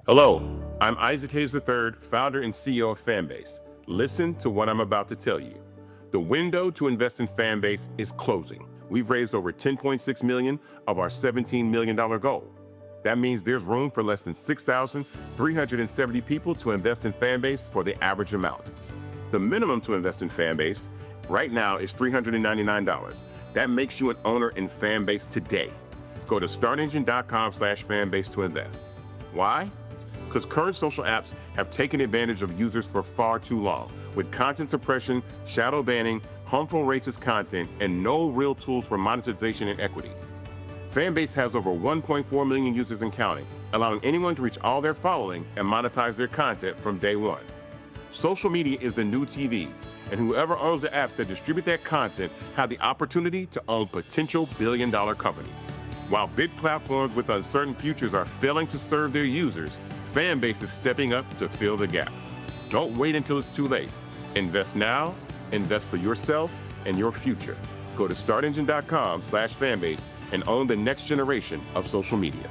Hello, I'm Isaac Hayes III, founder and CEO of Fanbase. Listen to what I'm about to tell you. The window to invest in Fanbase is closing. We've raised over $10.6 million of our $17 million goal. That means there's room for less than 6,370 people to invest in Fanbase for the average amount. The minimum to invest in Fanbase right now is $399. That makes you an owner in Fanbase today. Go to startengine.com/fanbase to invest. Why? Because current social apps have taken advantage of users for far too long, with content suppression, shadow banning, harmful racist content, and no real tools for monetization and equity. Fanbase has over 1.4 million users and counting, allowing anyone to reach all their following and monetize their content from day one. Social media is the new TV, and whoever owns the apps that distribute that content have the opportunity to own potential billion-dollar companies. While big platforms with uncertain futures are failing to serve their users, Fanbase is stepping up to fill the gap. Don't wait until it's too late. Invest now, invest for yourself and your future. Go to startengine.com/fanbase and own the next generation of social media.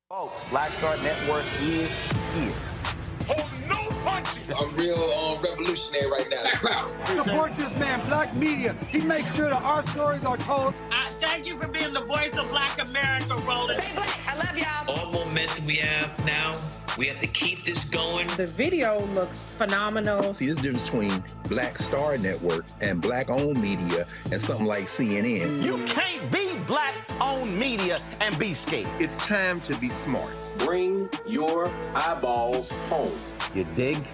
Folks, Black Star Network is here. Hold no punches. I'm real revolutionary right now. Black power. Support this man, Black media. He makes sure that our stories are told. Thank you for being the voice of Black America, Roland. Stay black. I love y'all. All momentum we have now, we have to keep this going. The video looks phenomenal. See, this difference between Black Star Network and Black-owned media and something like CNN. You can't be Black-owned media and be scared. It's time to be smart. Bring your eyeballs home. You dig?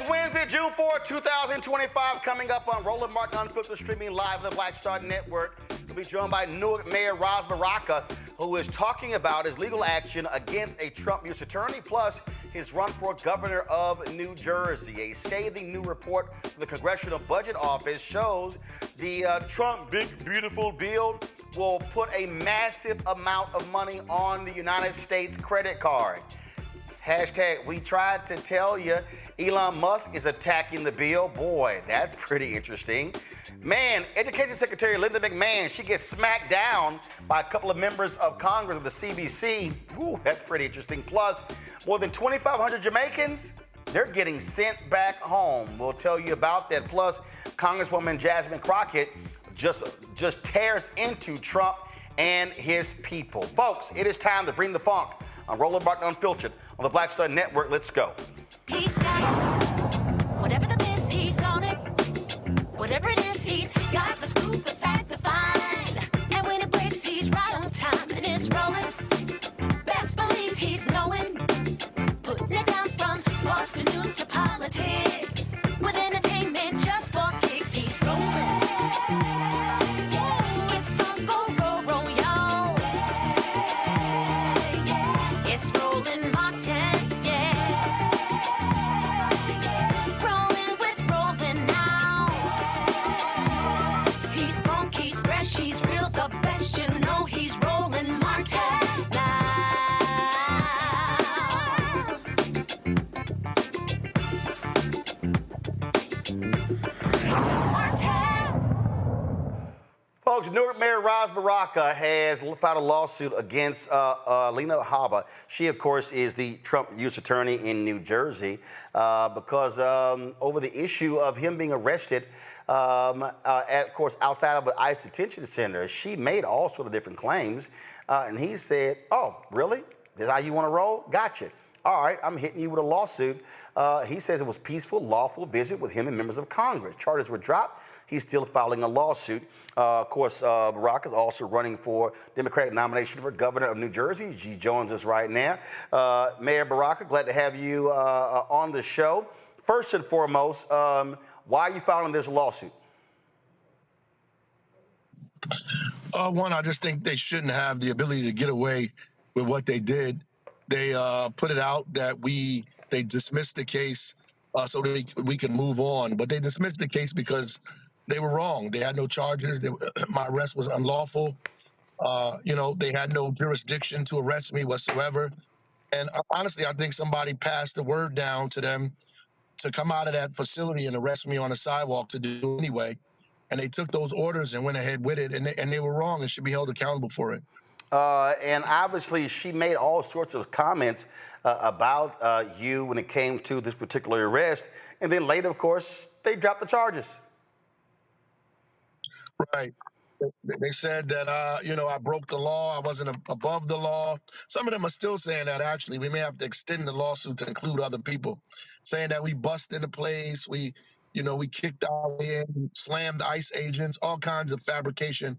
Wednesday, June 4, 2025, coming up on Roland Martin Unfiltered, streaming live on the Black Star Network. We'll be joined by Newark Mayor Raz Baraka, who is talking about his legal action against a Trump U.S. attorney, plus his run for governor of New Jersey. A scathing new report from the Congressional Budget Office shows the Trump Big Beautiful Bill will put a massive amount of money on the United States credit card. Hashtag, we tried to tell you. Elon Musk is attacking the bill. Boy, that's pretty interesting. Man, Education Secretary Linda McMahon, she gets smacked down by a couple of members of Congress of the CBC. Ooh, that's pretty interesting. Plus, more than 2,500 Jamaicans, they're getting sent back home. We'll tell you about that. Plus, Congresswoman Jasmine Crockett just tears into Trump and his people. Folks, it is time to bring the funk on Roland Martin Unfiltered on the Black Star Network. Let's go. He's got it. Whatever the miss, he's on it. Whatever it is, he's got the scoop, the fact, the find. And when it breaks, he's right on time and it's rolling. Best believe he's knowing. Putting it down from sports to news to politics. With entertainment just for kicks, he's rolling. It's on go, roll, roll, y'all. It's Roland Martin. Folks, Newark Mayor Raz Baraka has filed a lawsuit against Lena Haba. She, of course, is the Trump U.S. attorney in New Jersey because over the issue of him being arrested, of course, outside of an ICE detention center. She made all sort of different claims, and he said, oh, really? This is how you want to roll? Gotcha. All right, I'm hitting you with a lawsuit. He says it was peaceful, lawful visit with him and members of Congress. Charges were dropped. He's still filing a lawsuit. Of course, Baraka is also running for Democratic nomination for governor of New Jersey. She joins us right now. Mayor Baraka, glad to have you on the show. First and foremost, why are you filing this lawsuit? One, I just think they shouldn't have the ability to get away with what they did. They put it out that they dismissed the case so that we can move on. But they dismissed the case because they were wrong. They had no charges. My arrest was unlawful. They had no jurisdiction to arrest me whatsoever. And honestly, I think somebody passed the word down to them to come out of that facility and arrest me on the sidewalk to do anyway. And they took those orders and went ahead with it. And they were wrong and should be held accountable for it. And obviously, she made all sorts of comments about you when it came to this particular arrest. And then later, of course, they dropped the charges. Right. They said that, I broke the law. I wasn't above the law. Some of them are still saying that, actually. We may have to extend the lawsuit to include other people, saying that we bust into place. We kicked our way in, slammed ICE agents, all kinds of fabrication.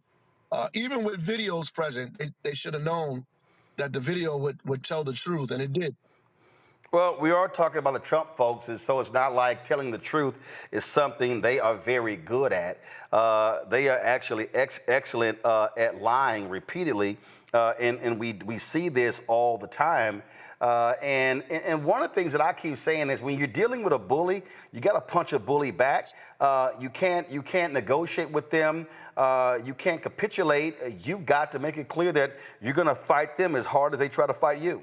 Even with videos present, they should have known that the video would tell the truth, and it did. Well, we are talking about the Trump folks, and so it's not like telling the truth is something they are very good at. They are actually excellent at lying repeatedly, and we see this all the time. And one of the things that I keep saying is when you're dealing with a bully, you got to punch a bully back. You can't negotiate with them. You can't capitulate. You've got to make it clear that you're going to fight them as hard as they try to fight you.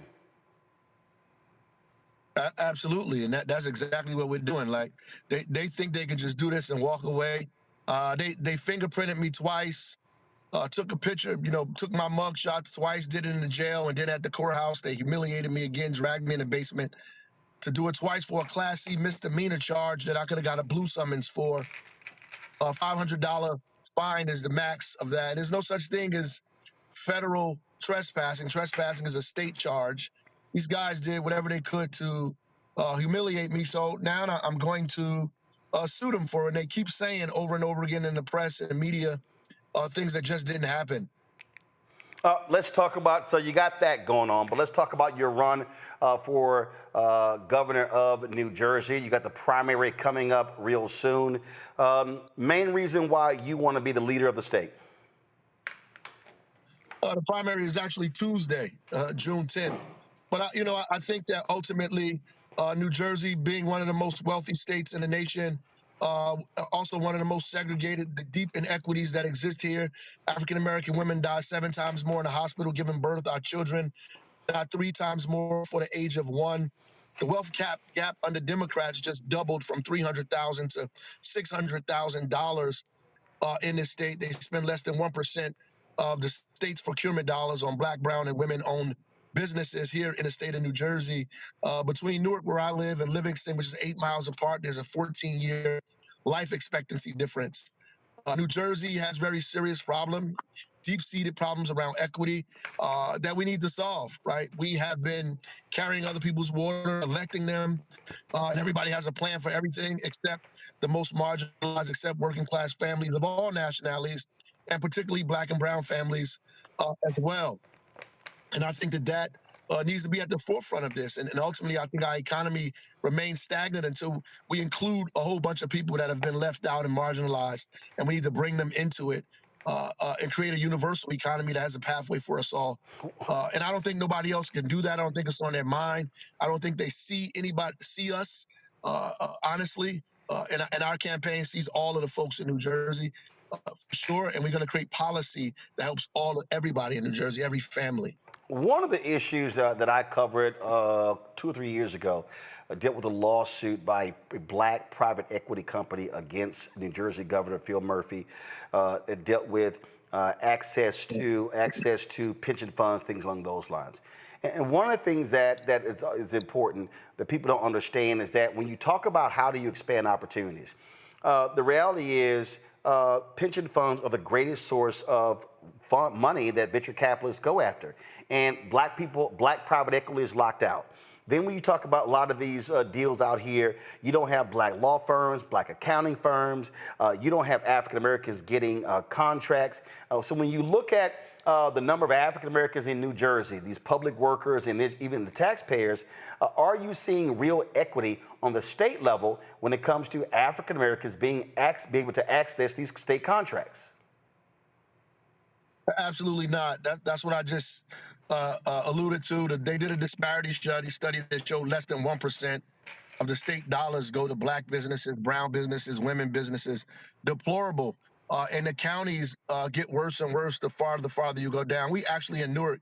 Absolutely, and that's exactly what we're doing. Like they think they can just do this and walk away. They fingerprinted me twice. Took a picture, took my mug shots twice, did it in the jail, and then at the courthouse, they humiliated me again, dragged me in the basement to do it twice for a Class C misdemeanor charge that I could have got a blue summons for. $500 fine is the max of that. There's no such thing as federal trespassing. Trespassing is a state charge. These guys did whatever they could to humiliate me. So now I'm going to sue them for it. And they keep saying over and over again in the press and the media things that just didn't happen. Let's talk about, so you got that going on, but let's talk about your run for governor of New Jersey. You got the primary coming up real soon. Main reason why you want to be the leader of the state? The primary is actually Tuesday, June 10th. But, I think that ultimately New Jersey, being one of the most wealthy states in the nation, also one of the most segregated, the deep inequities that exist here. African-American women die 7 times more in the hospital giving birth. Our children die 3 times more for the age of 1. The wealth gap under Democrats just doubled from $300,000 to $600,000 in this state. They spend less than 1% of the state's procurement dollars on Black, brown, and women-owned businesses here in the state of New Jersey. Between Newark, where I live, and Livingston, which is 8 miles apart, there's a 14-year life expectancy difference. New Jersey has very serious problems, deep-seated problems around equity that we need to solve, right? We have been carrying other people's water, electing them, and everybody has a plan for everything except the most marginalized, except working-class families of all nationalities, and particularly Black and brown families as well. And I think that needs to be at the forefront of this. And ultimately, I think our economy remains stagnant until we include a whole bunch of people that have been left out and marginalized. And we need to bring them into it and create a universal economy that has a pathway for us all. And I don't think nobody else can do that. I don't think it's on their mind. I don't think they see us, honestly. And our campaign sees all of the folks in New Jersey. For sure, and we're going to create policy that helps everybody in New Jersey, every family. One of the issues that I covered 2 or 3 years ago dealt with a lawsuit by a Black private equity company against New Jersey Governor Phil Murphy. It dealt with access to pension funds, things along those lines. And one of the things that is important that people don't understand is that when you talk about how do you expand opportunities, the reality is pension funds are the greatest source of money that venture capitalists go after. And Black private equity is locked out. Then when you talk about a lot of these deals out here, you don't have Black law firms, Black accounting firms, you don't have African Americans getting contracts. So when you look at the number of African Americans in New Jersey, these public workers and even the taxpayers, are you seeing real equity on the state level when it comes to African Americans being able to access these state contracts? Absolutely not. That's what I just alluded to. They did a disparity study that showed less than 1% of the state dollars go to Black businesses, brown businesses, women businesses. Deplorable. And the counties get worse and worse the farther you go down. We actually in Newark,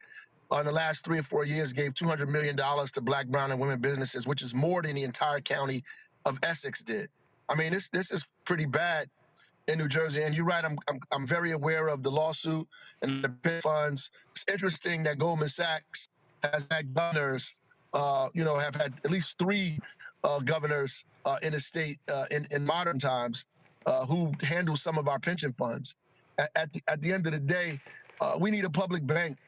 in the last 3 or 4 years, gave $200 million to Black, brown, and women businesses, which is more than the entire county of Essex did. I mean, this is pretty bad in New Jersey. And you're right, I'm very aware of the lawsuit and the pension funds. It's interesting that Goldman Sachs has had governors, have had at least 3 governors in the state in modern times who handle some of our pension funds. At the end of the day, we need a public bank,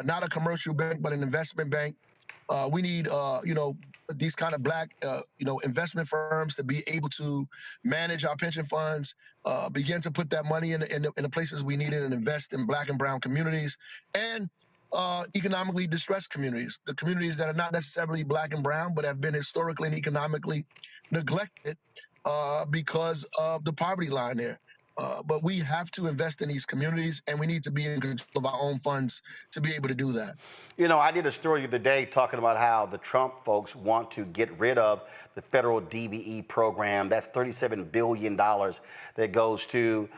not a commercial bank, but an investment bank. We need, these kind of Black, investment firms to be able to manage our pension funds, begin to put that money in the places we need it and invest in Black and brown communities and economically distressed communities, the communities that are not necessarily Black and brown, but have been historically and economically neglected because of the poverty line there. But we have to invest in these communities, and we need to be in control of our own funds to be able to do that. I did a story the other day talking about how the Trump folks want to get rid of the federal DBE program. That's $37 billion that goes to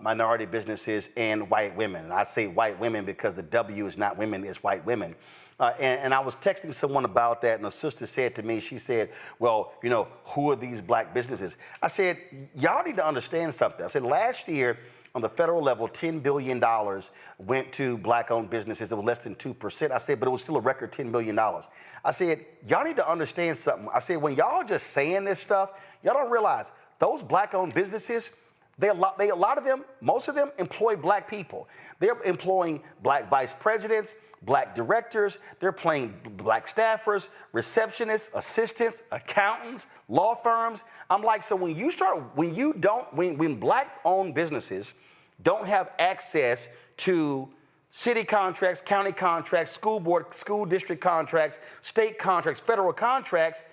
minority businesses and white women. And I say white women because the W is not women, it's white women. And I was texting someone about that, and a sister said to me, she said, well, you know, who are these black businesses? I said, y'all need to understand something. I said, last year, on the federal level, $10 billion went to black-owned businesses. It was less than 2%. I said, but it was still a record $10 billion. I said, y'all need to understand something. I said, when y'all just saying this stuff, y'all don't realize those black-owned businesses, a lot of them, most of them employ black people. They're employing black vice presidents, black directors, they're paying black staffers, receptionists, assistants, accountants, law firms. I'm like, so when black-owned businesses don't have access to city contracts, county contracts, school board, school district contracts, state contracts, federal contracts,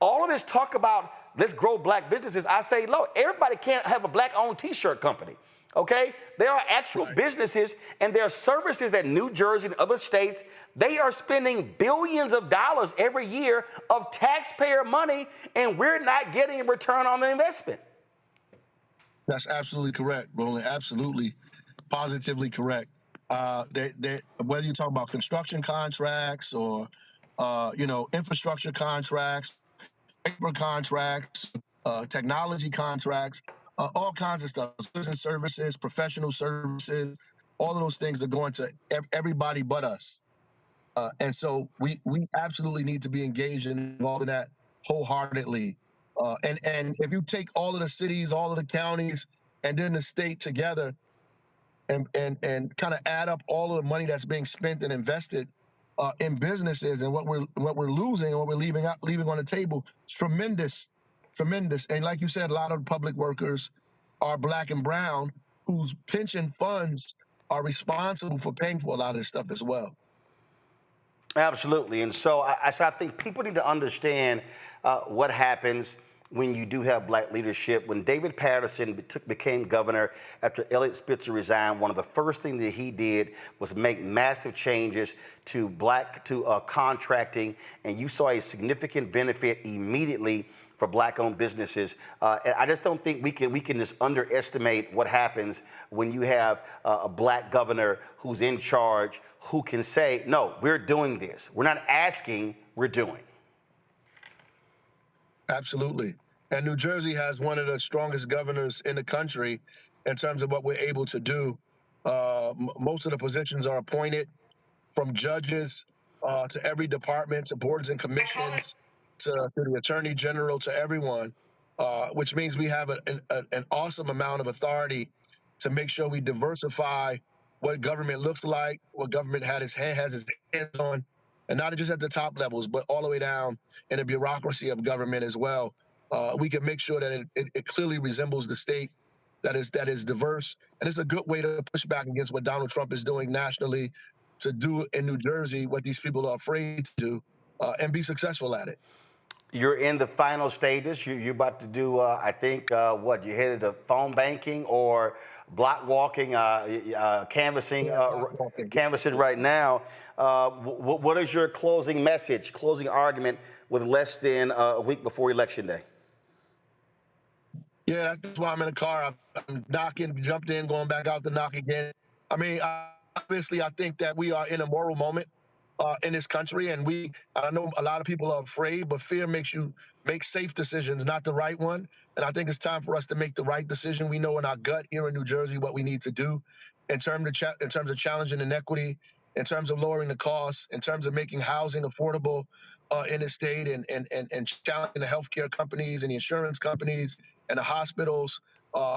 all of this talk about let's grow black businesses. I say, look, everybody can't have a black-owned T-shirt company, okay? There are actual businesses, and there are services that New Jersey and other states, they are spending billions of dollars every year of taxpayer money, and we're not getting a return on the investment. That's absolutely correct, Roland. Absolutely, positively correct. Whether you talk about construction contracts or, infrastructure contracts, labor contracts, technology contracts, all kinds of stuff, business services, professional services, all of those things are going to everybody but us. And so we absolutely need to be engaged and involved in that wholeheartedly. And if you take all of the cities, all of the counties, and then the state together and kind of add up all of the money that's being spent and invested in businesses, and what we're losing and what we're leaving on the table, it's tremendous. And like you said, a lot of public workers are black and brown, whose pension funds are responsible for paying for a lot of this stuff as well. Absolutely. And so I think people need to understand what happens when you do have black leadership. When David Patterson became governor after Elliot Spitzer resigned, one of the first things that he did was make massive changes to contracting, and you saw a significant benefit immediately for black-owned businesses. I just don't think we can just underestimate what happens when you have a black governor who's in charge, who can say, no, we're doing this. We're not asking, we're doing. Absolutely. And New Jersey has one of the strongest governors in the country in terms of what we're able to do. Most of the positions are appointed, from judges to every department, to boards and commissions, to the attorney general, to everyone, which means we have an awesome amount of authority to make sure we diversify what government looks like, what government has its hands on, and not just at the top levels, but all the way down in the bureaucracy of government as well. We can make sure that it clearly resembles the state that is diverse, and it's a good way to push back against what Donald Trump is doing nationally, to do in New Jersey what these people are afraid to do, and be successful at it. You're in the final stages. You're about to do, I think, you headed to phone banking or block walking, canvassing right now. What is your closing message, closing argument with less than a week before Election Day? Yeah, that's why I'm in the car. I'm knocking, jumped in, going back out to knock again. I mean, obviously, I think that we are in a moral moment in this country, and I know a lot of people are afraid, but fear makes you make safe decisions, not the right one. And I think it's time for us to make the right decision. We know in our gut here in New Jersey what we need to do in terms of challenging inequity, in terms of lowering the costs, in terms of making housing affordable in the state, and challenging the healthcare companies and the insurance companies and the hospitals.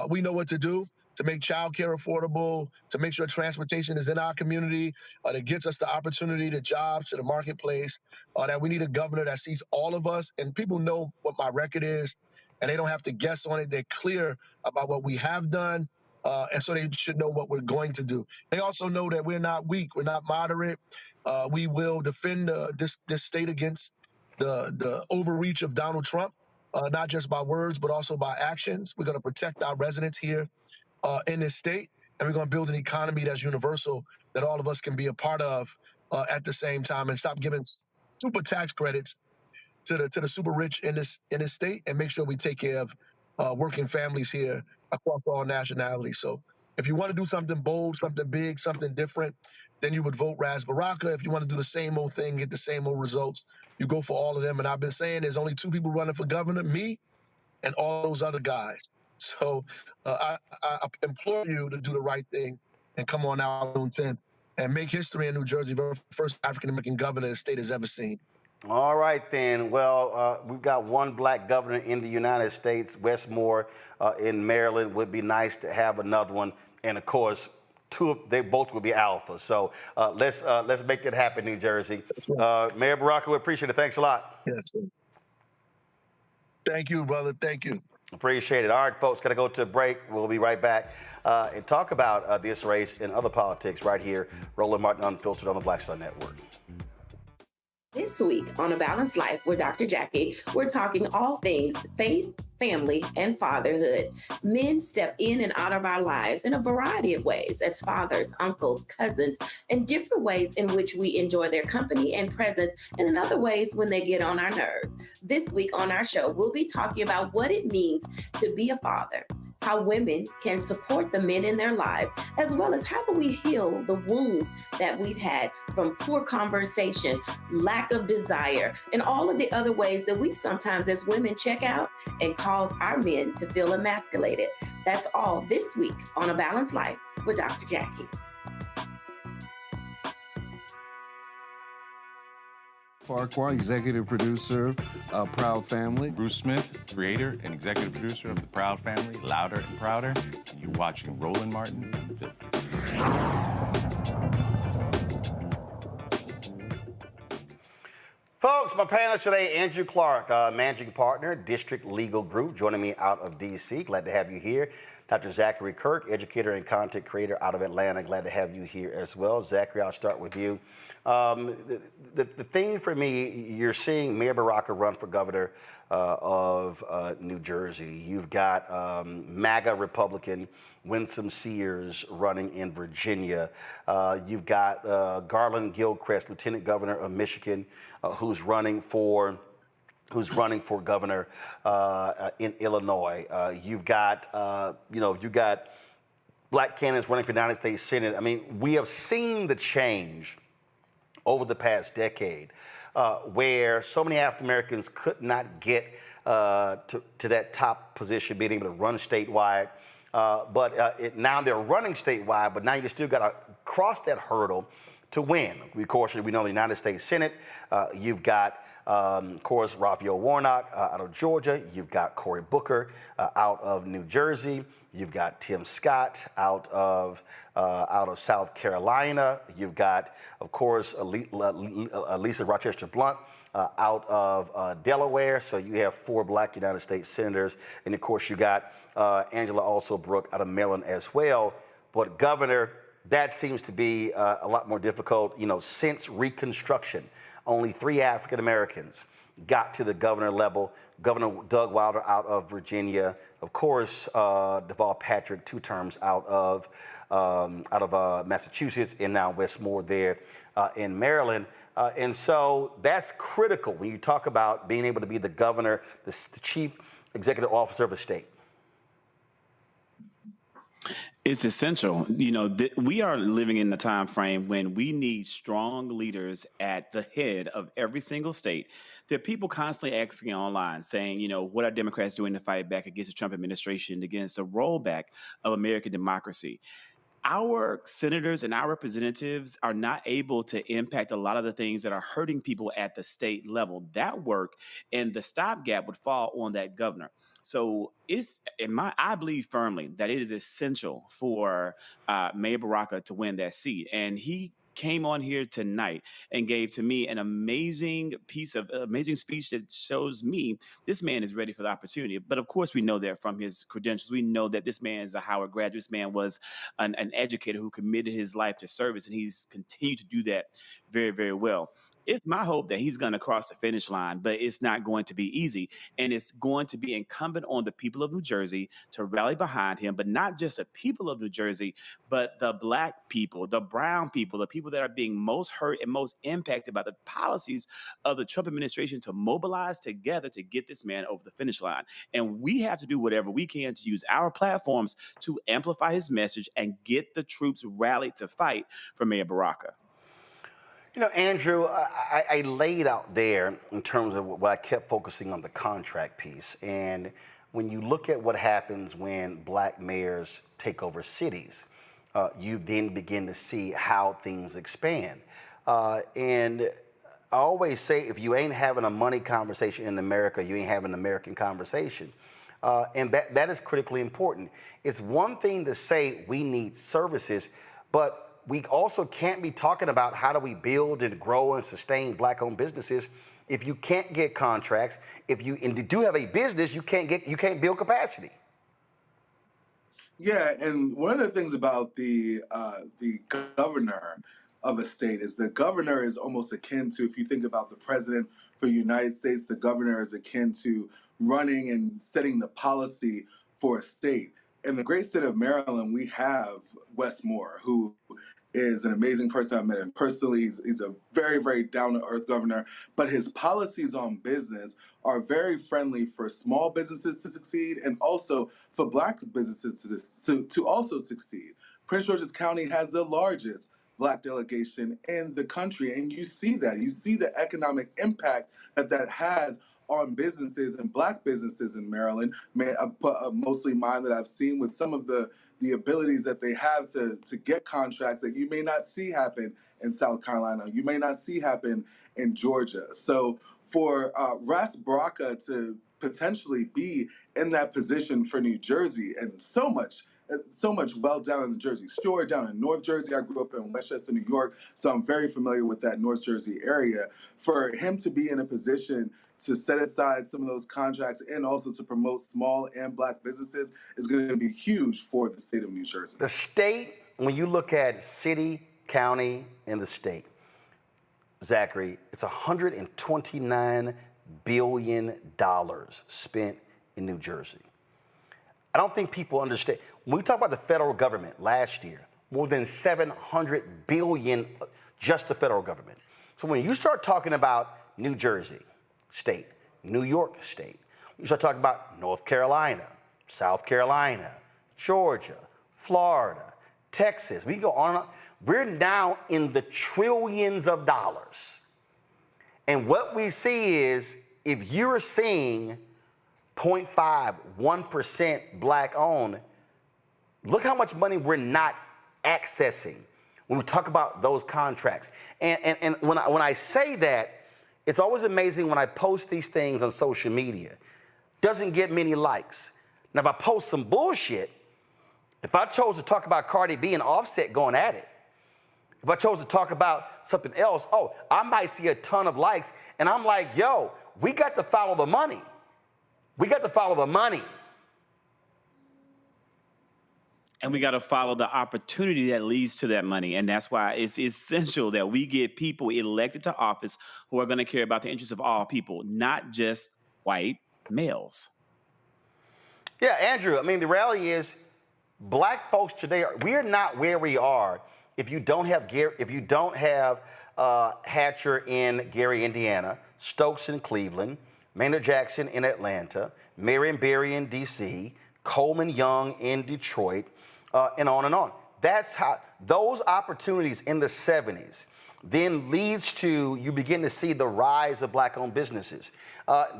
We know what to do to make childcare affordable, to make sure transportation is in our community, that gets us the opportunity to jobs, to the marketplace, that we need a governor that sees all of us, and people know what my record is, and they don't have to guess on it. They're clear about what we have done, and so they should know what we're going to do. They also know that we're not weak, we're not moderate. We will defend this state against the overreach of Donald Trump, not just by words, but also by actions. We're going to protect our residents here in this state, and we're going to build an economy that's universal, that all of us can be a part of at the same time, and stop giving super tax credits to the super rich in this state, and make sure we take care of working families here across all nationalities. So If you want to do something bold, something big, something different, then you would vote Raz Baraka. If you want to do the same old thing, get the same old results, you go for all of them. And I've been saying there's only two people running for governor, me and all those other guys. So I implore you to do the right thing and come on out on 10th and make history in New Jersey. The first African-American governor the state has ever seen. All right, then. Well, we've got one black governor in the United States, Westmore in Maryland. Would be nice to have another one. And, of course, they both will be alpha. So let's make that happen, New Jersey. Right. Mayor Baraka, we appreciate it. Thanks a lot. Yes, sir. Thank you, brother. Thank you. Appreciate it. All right, folks, got to go to a break. We'll be right back and talk about this race and other politics right here. Roland Martin Unfiltered on the Black Star Network. This week on A Balanced Life with Dr. Jackie, we're talking all things faith, family, and fatherhood. Men step in and out of our lives in a variety of ways as fathers, uncles, cousins, and different ways in which we enjoy their company and presence, and in other ways when they get on our nerves. This week on our show, we'll be talking about what it means to be a father, how women can support the men in their lives, as well as how do we heal the wounds that we've had from poor conversation, lack of desire, and all of the other ways that we sometimes as women check out and cause our men to feel emasculated. That's all this week on A Balanced Life with Dr. Jackie. Farquhar, executive producer of Proud Family. Bruce Smith, creator and executive producer of The Proud Family, Louder and Prouder. And you're watching Roland Martin Unfiltered. Folks, my panelist today, Andrew Clark, managing partner, District Legal Group, joining me out of D.C. Glad to have you here. Dr. Zachary Kirk, educator and content creator out of Atlanta. Glad to have you here as well. Zachary, I'll start with you. The thing for me, you're seeing Mayor Baraka run for governor of New Jersey. You've got MAGA Republican Winsome Sears running in Virginia. You've got Garland Gilchrist, Lieutenant Governor of Michigan, who's running for governor in Illinois. You've got black candidates running for the United States Senate. I mean, we have seen the change over the past decade where so many African Americans could not get to that top position, being able to run statewide. But now they're running statewide, but now you still got to cross that hurdle to win. Of course, we know the United States Senate. You've got of course, Raphael Warnock out of Georgia. You've got Cory Booker out of New Jersey. You've got Tim Scott out of South Carolina. You've got, of course, Lisa Rochester Blunt out of Delaware. So you have 4 black United States senators. And, of course, you got Angela Alsobrook out of Maryland as well. But governor, that seems to be a lot more difficult, since Reconstruction. Only 3 African Americans got to the governor level. Governor Doug Wilder out of Virginia, of course, Deval Patrick 2 terms out of Massachusetts, and now Westmore there in Maryland. And so that's critical when you talk about being able to be the governor, the chief executive officer of a state. It's essential. We are living in a time frame when we need strong leaders at the head of every single state. There are people constantly asking online, saying, what are Democrats doing to fight back against the Trump administration, against the rollback of American democracy? Our senators and our representatives are not able to impact a lot of the things that are hurting people at the level. That work and the stopgap would fall on that governor. So I believe firmly that it is essential for Mayor Baraka to win that seat. And he came on here tonight and gave to me an amazing speech that shows me this man is ready for the opportunity. But of course, we know that from his credentials. We know that this man is a Howard graduate. This man was an educator who committed his life to service, and he's continued to do that very, very well. It's my hope that he's going to cross the finish line, but it's not going to be easy. And it's going to be incumbent on the people of New Jersey to rally behind him, but not just the people of New Jersey, but the Black people, the brown people, the people that are being most hurt and most impacted by the policies of the Trump administration to mobilize together to get this man over the finish line. And we have to do whatever we can to use our platforms to amplify his message and get the troops rallied to fight for Mayor Baraka. You know, Andrew, I laid out there in terms of what I kept focusing on the contract piece. And when you look at what happens when Black mayors take over cities, you then begin to see how things expand. And I always say, if you ain't having a money conversation in America, you ain't having an American conversation. And that is critically important. It's one thing to say we need services, but we also can't be talking about how do we build and grow and sustain Black-owned businesses if you can't get contracts. If you do have a business, you can't build capacity. Yeah, and one of the things about the governor of a state is the governor is almost akin to, if you think about the president for the United States, the governor is akin to running and setting the policy for a state. In the great state of Maryland, we have Wes Moore, who is an amazing person. I met him personally. He's a very, very down-to-earth governor, but his policies on business are very friendly for small businesses to succeed and also for Black businesses to also succeed. Prince George's County has the largest Black delegation in the country, and you see that. You see the economic impact that has on businesses and Black businesses in Maryland, mostly mine that I've seen, with some of the abilities that they have to get contracts that you may not see happen in South Carolina, you may not see happen in Georgia. So for Ras Baraka to potentially be in that position for New Jersey, and so much well down in the Jersey Shore, down in North Jersey. I grew up in Westchester, New York, so I'm very familiar with that North Jersey area. For him to be in a position to set aside some of those contracts and also to promote small and Black businesses is going to be huge for the state of New Jersey. The state, when you look at city, county, and the state, Zachary, it's $129 billion spent in New Jersey. I don't think people understand. When we talk about the federal government last year, more than $700 billion just the federal government. So when you start talking about New Jersey state, New York state, you start talking about North Carolina, South Carolina, Georgia, Florida, Texas, we go on and on. We're now in the trillions of dollars. And what we see is, if you're seeing 0.5, 1% Black owned, look how much money we're not accessing when we talk about those contracts. And when I say that, it's always amazing when I post these things on social media. Doesn't get many likes. Now, if I post some bullshit, if I chose to talk about Cardi B and Offset going at it, if I chose to talk about something else, oh, I might see a ton of likes. And I'm like, yo, we got to follow the money. We got to follow the money. And we got to follow the opportunity that leads to that money. And that's why it's essential that we get people elected to office who are going to care about the interests of all people, not just white males. Yeah, Andrew, I mean, the reality is Black folks today, we're not where we are if you don't have Hatcher in Gary, Indiana, Stokes in Cleveland, Maynard Jackson in Atlanta, Marion Barry in D.C., Coleman Young in Detroit, and on and on. That's how those opportunities in the 70s then leads to, you begin to see the rise of Black-owned businesses.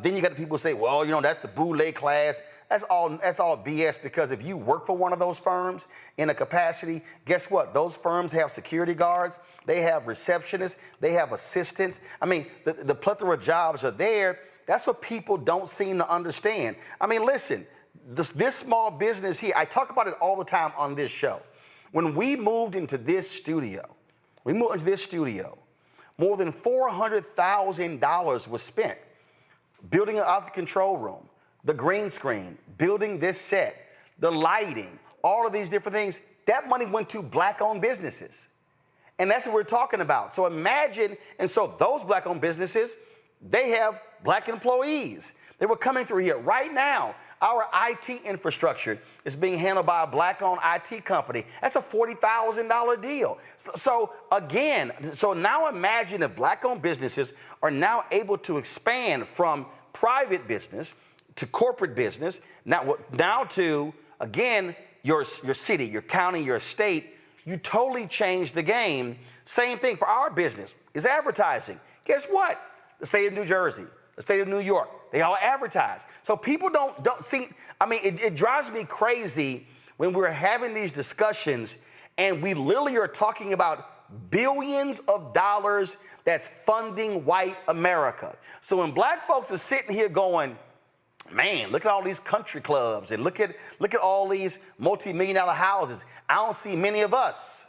Then you got the people who say, well, you know, that's the boule class. That's all BS, because if you work for one of those firms in a capacity, guess what? Those firms have security guards, they have receptionists, they have assistants. I mean, the plethora of jobs are there. That's what people don't seem to understand. I mean, listen, this small business here, I talk about it all the time on this show. When we moved into this studio, more than $400,000 was spent building out the control room, the green screen, building this set, the lighting, all of these different things. That money went to Black-owned businesses. And that's what we're talking about. So imagine, and so those black-owned businesses, they have black employees. They were coming through here. Right now, our IT infrastructure is being handled by a black-owned IT company. That's a $40,000 deal. So again, so now imagine if black-owned businesses are now able to expand from private business to corporate business, now to, again, your city, your county, your state. You totally changed the game. Same thing for our business is advertising. Guess what? The state of New Jersey, the state of New York, they all advertise. So people don't see, I mean, it drives me crazy when we're having these discussions and we literally are talking about billions of dollars that's funding white America. So when black folks are sitting here going, man, look at all these country clubs and look at all these multi-million-dollar houses. I don't see many of us.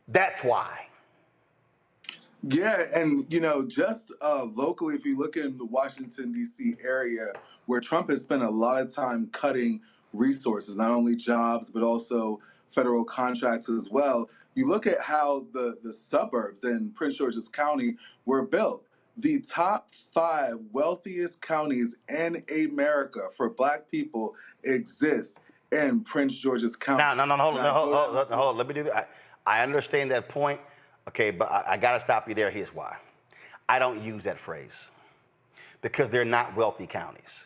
That's why. Yeah, and just locally, if you look in the Washington, D.C. area, where Trump has spent a lot of time cutting resources, not only jobs, but also federal contracts as well, you look at how the suburbs in Prince George's County were built. The top 5 wealthiest counties in America for black people exist in Prince George's County. Hold on. Let me do that. I understand that point. Okay, but I got to stop you there. Here's why. I don't use that phrase because they're not wealthy counties.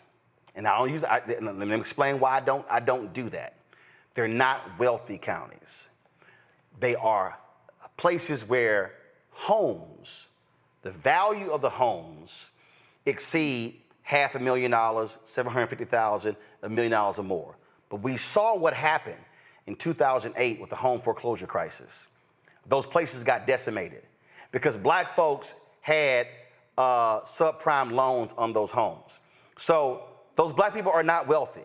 And I don't use it. Let me explain why I don't do that. They're not wealthy counties. They are places where homes, the value of the homes exceed $500,000, $750,000, $1 million or more. But we saw what happened in 2008 with the home foreclosure crisis. Those places got decimated because black folks had subprime loans on those homes. So those black people are not wealthy.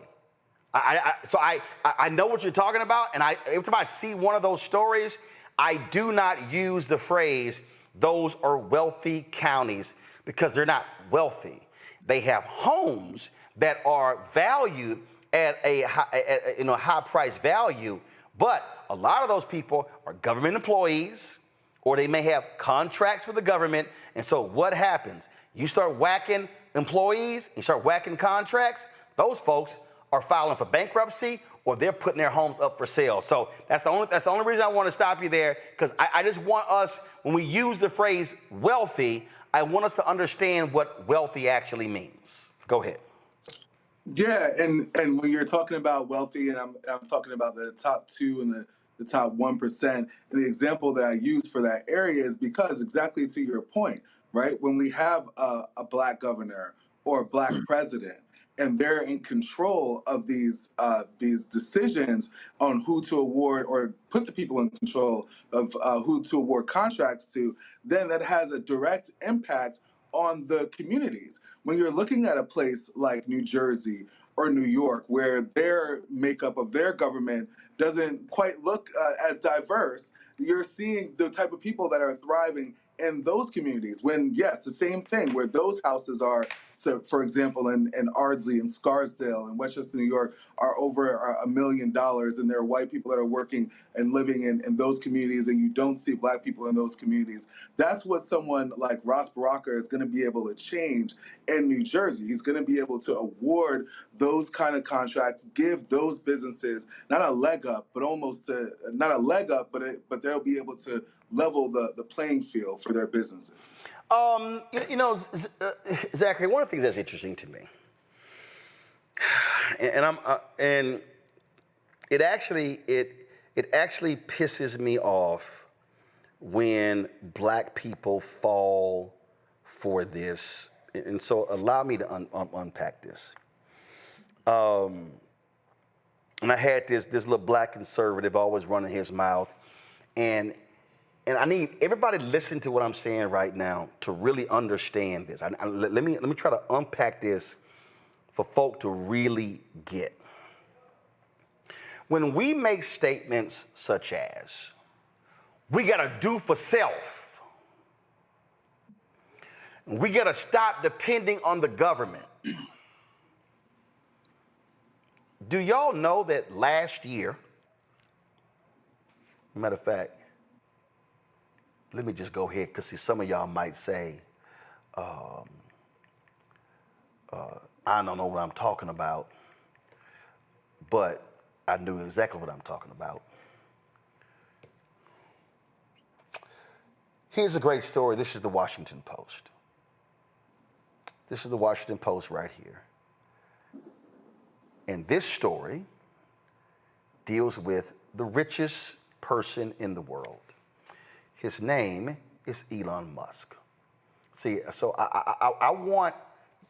So I know what you're talking about, and every time I see one of those stories, I do not use the phrase, those are wealthy counties, because they're not wealthy. They have homes that are valued at a high price value, but a lot of those people are government employees, or they may have contracts with the government. And so what happens? You start whacking employees, you start whacking contracts, those folks are filing for bankruptcy, or they're putting their homes up for sale. So that's the only reason I want to stop you there, because I just want us, when we use the phrase wealthy, I want us to understand what wealthy actually means. Go ahead. Yeah, and when you're talking about wealthy, and I'm talking about the top 2 and the top 1%, and the example that I use for that area is because, exactly to your point, right? When we have a black governor or a black president, and they're in control of these decisions on who to award, or put the people in control of who to award contracts to, then that has a direct impact on the communities. When you're looking at a place like New Jersey or New York, where their makeup of their government doesn't quite look as diverse, you're seeing the type of people that are thriving in those communities. When, yes, the same thing, where those houses are, so for example, in Ardsley and Scarsdale and Westchester, New York, are over $1 million, and there are white people that are working and living in those communities, and you don't see black people in those communities. That's what someone like Ras Baraka is going to be able to change in New Jersey. He's going to be able to award those kind of contracts, give those businesses not a leg up, but almost not a leg up, but they'll be able to level the playing field for their businesses. Zachary, one of the things that's interesting to me, and it actually pisses me off when black people fall for this, and so allow me to unpack this. And I had this little black conservative always running his mouth, and I need everybody to listen to what I'm saying right now to really understand this. Let me try to unpack this for folk to really get. When we make statements such as, we gotta do for self, we gotta stop depending on the government. Do y'all know that last year, matter of fact, let me just go ahead, because see, some of y'all might say, I don't know what I'm talking about, but I knew exactly what I'm talking about. Here's a great story. This is the Washington Post. This is the Washington Post right here. And this story deals with the richest person in the world. His name is Elon Musk. See, so I want,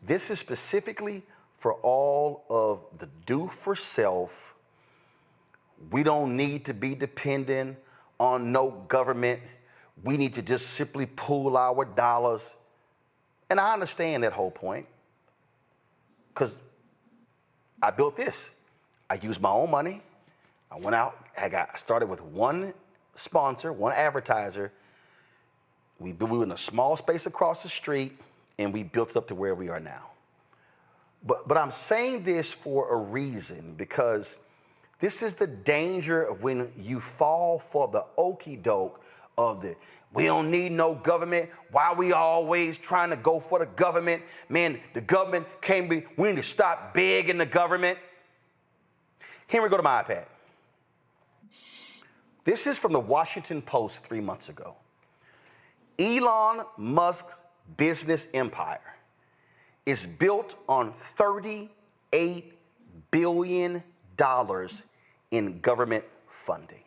this is specifically for all of the do for self. We don't need to be dependent on no government. We need to just simply pool our dollars. And I understand that whole point, because I built this. I used my own money. I went out, I started with one sponsor, one advertiser. We were in a small space across the street, and we built it up to where we are now. But I'm saying this for a reason, because this is the danger of when you fall for the okie doke of the, we don't need no government. Why are we always trying to go for the government? Man, the government can't be, we need to stop begging the government. Here we go to my iPad. This is from the Washington Post 3 months ago. Elon Musk's business empire is built on $38 billion in government funding.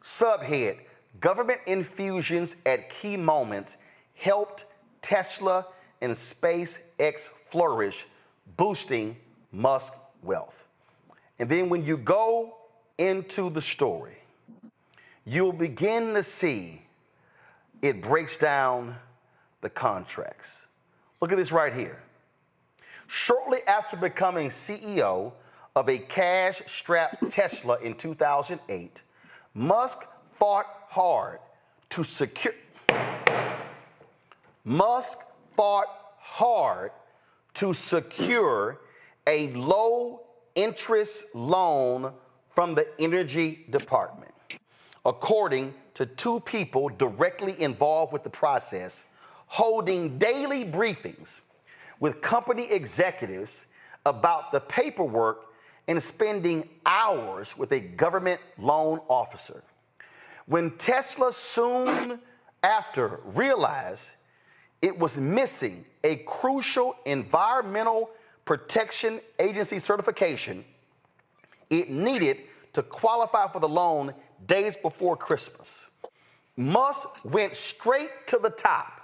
Subhead, government infusions at key moments helped Tesla and SpaceX flourish, boosting Musk's wealth. And then when you go into the story, you'll begin to see it breaks down the contracts. Look at this right here. Shortly after becoming CEO of a cash-strapped Tesla in 2008, Musk fought hard to secure a low-interest loan from the Energy Department. According to two people directly involved with the process, holding daily briefings with company executives about the paperwork and spending hours with a government loan officer. When Tesla soon after realized it was missing a crucial Environmental Protection Agency certification it needed to qualify for the loan days before Christmas, Musk went straight to the top,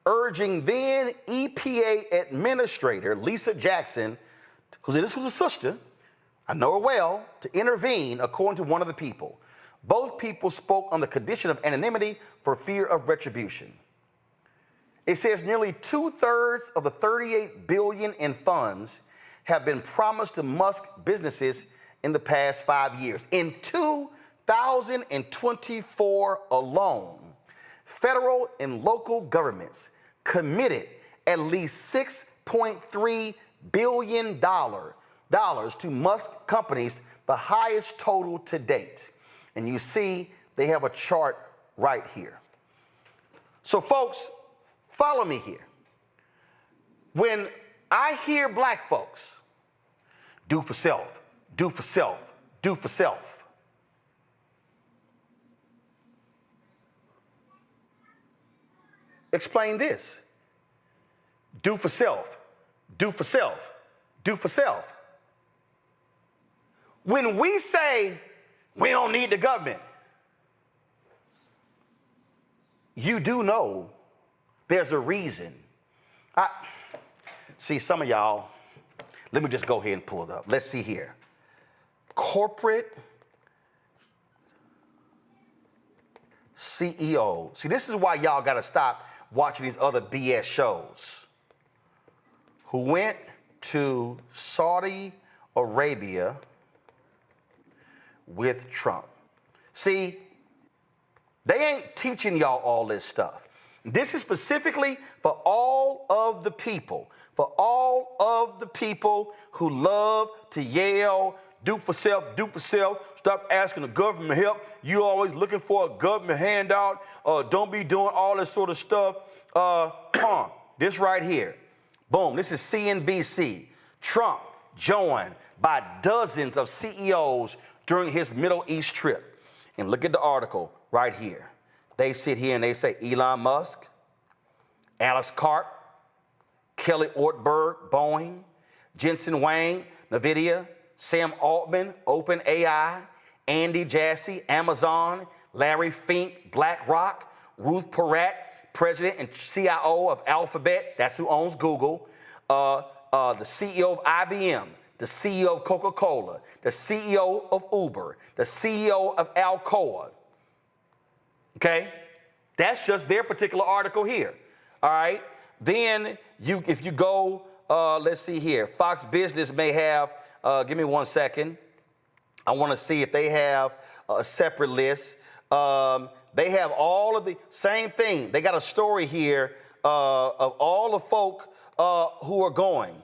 urging then EPA Administrator Lisa Jackson, this was a sister, I know her well, to intervene, according to one of the people. Both people spoke on the condition of anonymity for fear of retribution. It says nearly 2/3 of the $38 billion in funds have been promised to Musk businesses in the past 5 years. In 2024 alone, federal and local governments committed at least $6.3 billion to Musk companies, the highest total to date. And you see they have a chart right here. So folks, follow me here. When I hear black folks, do for self, do for self, do for self, explain this. Do for self, do for self, do for self. When we say we don't need the government, you do know there's a reason. See, some of y'all, let me just go ahead and pull it up. Let's see here. Corporate CEO. See, this is why y'all got to stop watching these other BS shows. Who went to Saudi Arabia with Trump. See, they ain't teaching y'all all this stuff. This is specifically for all of the people who love to yell, Do for self, do for self. Stop asking the government help. You always looking for a government handout. Don't be doing all this sort of stuff. This right here. Boom, this is CNBC. Trump joined by dozens of CEOs during his Middle East trip. And look at the article right here. They sit here and they say Elon Musk, Alice Karp, Kelly Ortberg, Boeing, Jensen Huang, NVIDIA, Sam Altman, OpenAI, Andy Jassy, Amazon, Larry Fink, BlackRock, Ruth Porat, President and CIO of Alphabet, that's who owns Google, the CEO of IBM, the CEO of Coca-Cola, the CEO of Uber, the CEO of Alcoa. Okay? That's just their particular article here. All right? Then if you go, let's see here, Fox Business may have, give me 1 second. I want to see if they have a separate list. They have all of the same thing. They got a story here of all the folk who are going.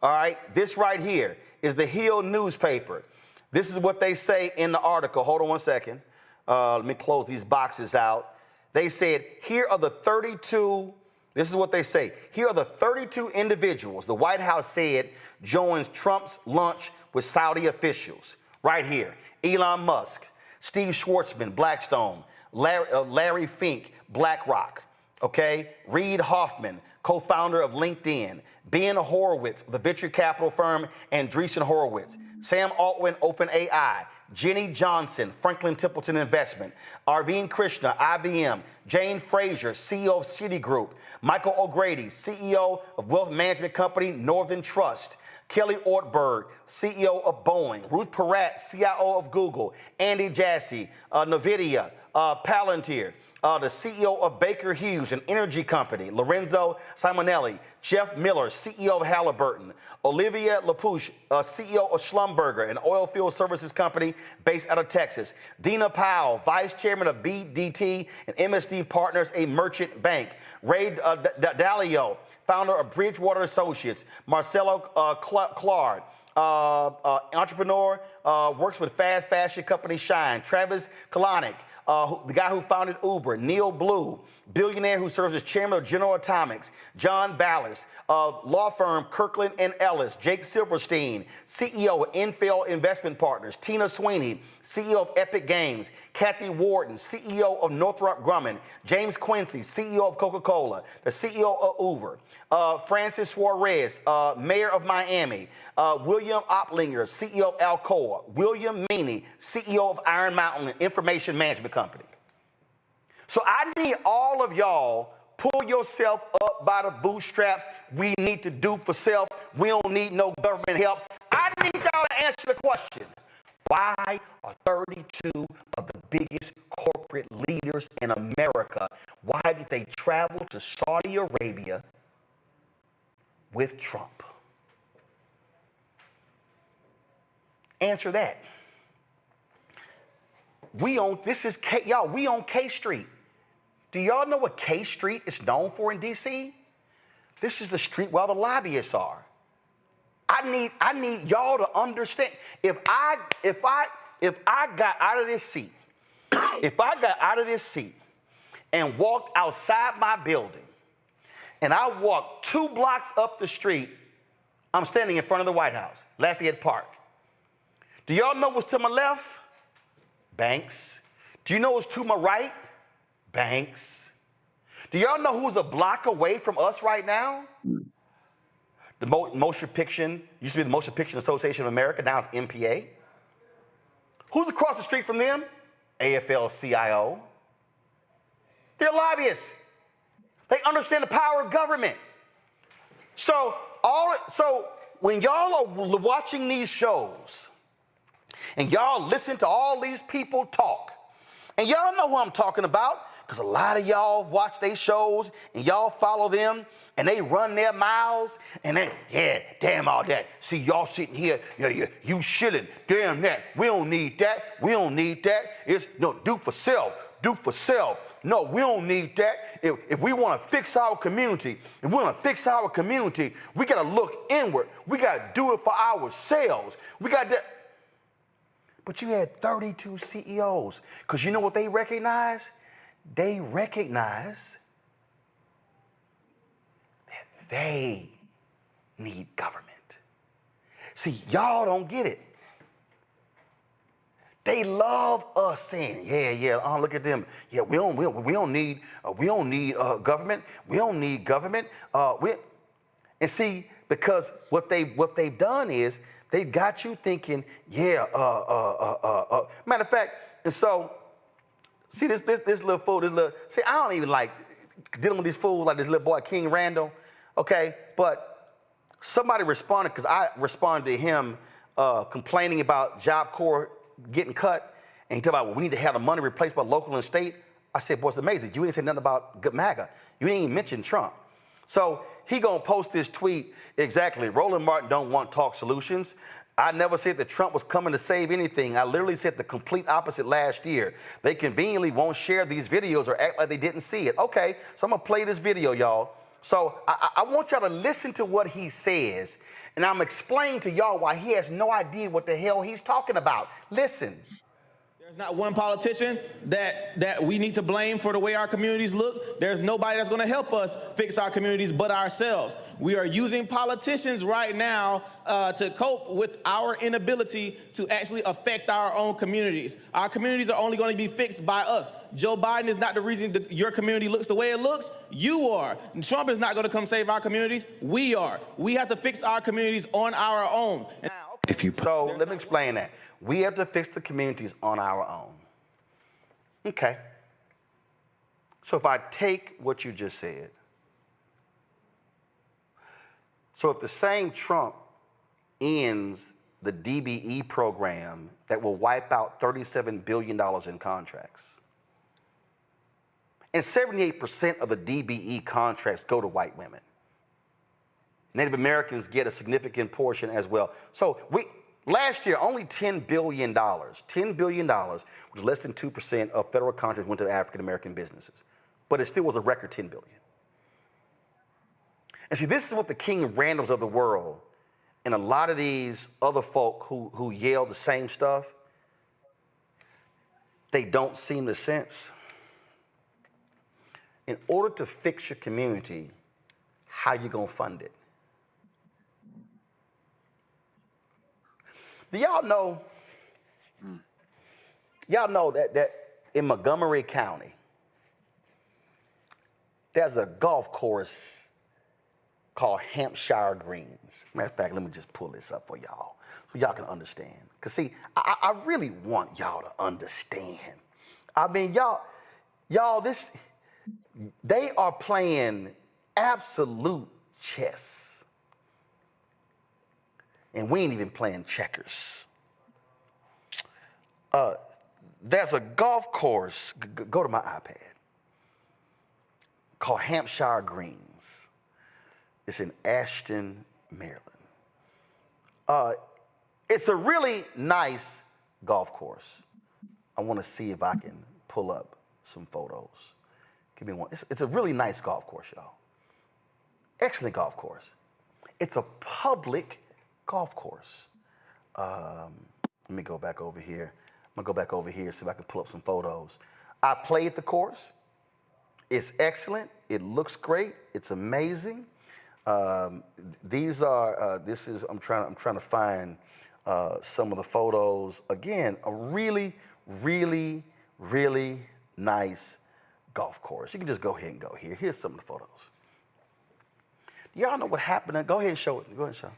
All right, this right here is the Hill newspaper. This is what they say in the article. Hold on 1 second. Let me close these boxes out. They said, here are the 32, this is what they say. Here are the 32 individuals the White House said joins Trump's lunch with Saudi officials. Right here, Elon Musk, Steve Schwartzman, Blackstone, Larry Fink, BlackRock, okay? Reid Hoffman, co-founder of LinkedIn, Ben Horowitz, the venture capital firm Andreessen Horowitz, Sam Altman, OpenAI, Jenny Johnson, Franklin Templeton Investment, Arvind Krishna, IBM, Jane Fraser, CEO of Citigroup, Michael O'Grady, CEO of wealth management company Northern Trust, Kelly Ortberg, CEO of Boeing, Ruth Porat, CIO of Google, Andy Jassy, NVIDIA, Palantir, the CEO of Baker Hughes, an energy company, Lorenzo Simonelli, Jeff Miller, CEO of Halliburton, Olivia LaPouche, CEO of Schlumberger, an oil field services company based out of Texas, Dina Powell, Vice Chairman of BDT and MSD Partners, a merchant bank, Ray Dalio, founder of Bridgewater Associates, Marcelo Clark, entrepreneur, works with fast fashion company Shine, Travis Kalanick, the guy who founded Uber, Neil Blue, billionaire who serves as chairman of General Atomics, John Ballas, law firm Kirkland & Ellis, Jake Silverstein, CEO of Infel Investment Partners, Tina Sweeney, CEO of Epic Games, Kathy Warden, CEO of Northrop Grumman, James Quincy, CEO of Coca-Cola, the CEO of Uber, Francis Suarez, mayor of Miami, William Oplinger, CEO of Alcoa, William Meany, CEO of Iron Mountain, an information management company. So I need all of y'all, pull yourself up by the bootstraps. We need to do for self. We don't need no government help. I need y'all to answer the question. Why are 32 of the biggest corporate leaders in America, why did they travel to Saudi Arabia with Trump? Answer that. We on K Street. Do y'all know what K Street is known for in DC? This is the street where all the lobbyists are. I need y'all to understand. If I got out of this seat, and walked outside my building, and I walked 2 blocks up the street, I'm standing in front of the White House, Lafayette Park. Do y'all know what's to my left? Banks. Do you know what's to my right? Banks. Do y'all know who's a block away from us right now? The Motion Picture, used to be the Motion Picture Association of America, now it's MPA. Who's across the street from them? AFL-CIO. They're lobbyists. They understand the power of government. So when y'all are watching these shows, and y'all listen to all these people talk, and y'all know who I'm talking about, because a lot of y'all watch their shows, and y'all follow them, and they run their mouths, and they, yeah, damn all that. See, y'all sitting here, yeah, you shilling, damn that. We don't need that. We don't need that. It's, no, do for self. Do for self. No, we don't need that. If we want to fix our community, we got to look inward. We got to do it for ourselves. We got to. But you had 32 CEOs. Because you know what they recognize? They recognize that they need government. See, y'all don't get it. They love us saying, look at them. Yeah, we don't need government. We don't need government. And see, because what they've done is they've got you thinking, matter of fact, and so see this little fool, see, I don't even like dealing with these fools like this little boy King Randall, okay? But somebody responded, because I responded to him complaining about Job Corps getting cut, and he talked about, well, we need to have the money replaced by local and state. I said, boy, it's amazing. You ain't said nothing about good MAGA. You didn't even mention Trump. So he gonna post this tweet, exactly, Roland Martin don't want talk solutions. I never said that Trump was coming to save anything. I literally said the complete opposite last year. They conveniently won't share these videos or act like they didn't see it. Okay, so I'm gonna play this video, y'all. So I want y'all to listen to what he says, and I'm explaining to y'all why he has no idea what the hell he's talking about. Listen. There's not one politician that we need to blame for the way our communities look. There's nobody that's going to help us fix our communities but ourselves. We are using politicians right now to cope with our inability to actually affect our own communities. Our communities are only going to be fixed by us. Joe Biden is not the reason that your community looks the way it looks. You are. And Trump is not going to come save our communities. We are. We have to fix our communities on our own. So let me explain that. We have to fix the communities on our own. Okay. So if I take what you just said, so if the same Trump ends the DBE program that will wipe out $37 billion in contracts, and 78% of the DBE contracts go to white women. Native Americans get a significant portion as well. So last year, only $10 billion, which is less than 2% of federal contracts went to African-American businesses. But it still was a record $10 billion. And see, this is what the King Randoms of the world and a lot of these other folk who yell the same stuff, they don't seem to sense. In order to fix your community, how you gonna fund it? Do y'all know? Y'all know that in Montgomery County, there's a golf course called Hampshire Greens. Matter of fact, let me just pull this up for y'all so y'all can understand. Because see, I really want y'all to understand. I mean, they are playing absolute chess. And we ain't even playing checkers. There's a golf course, go to my iPad, called Hampshire Greens. It's in Ashton, Maryland. It's a really nice golf course. I want to see if I can pull up some photos. Give me one. It's a really nice golf course, y'all. Excellent golf course. It's a public golf course. Let me go back over here. I'm gonna go back over here, see if I can pull up some photos. I played the course. It's excellent. It looks great. It's amazing. I'm trying to find some of the photos. Again, a really, really, really nice golf course. You can just go ahead and go here. Here's some of the photos. Y'all know what happened? Go ahead and show it. Go ahead and show it.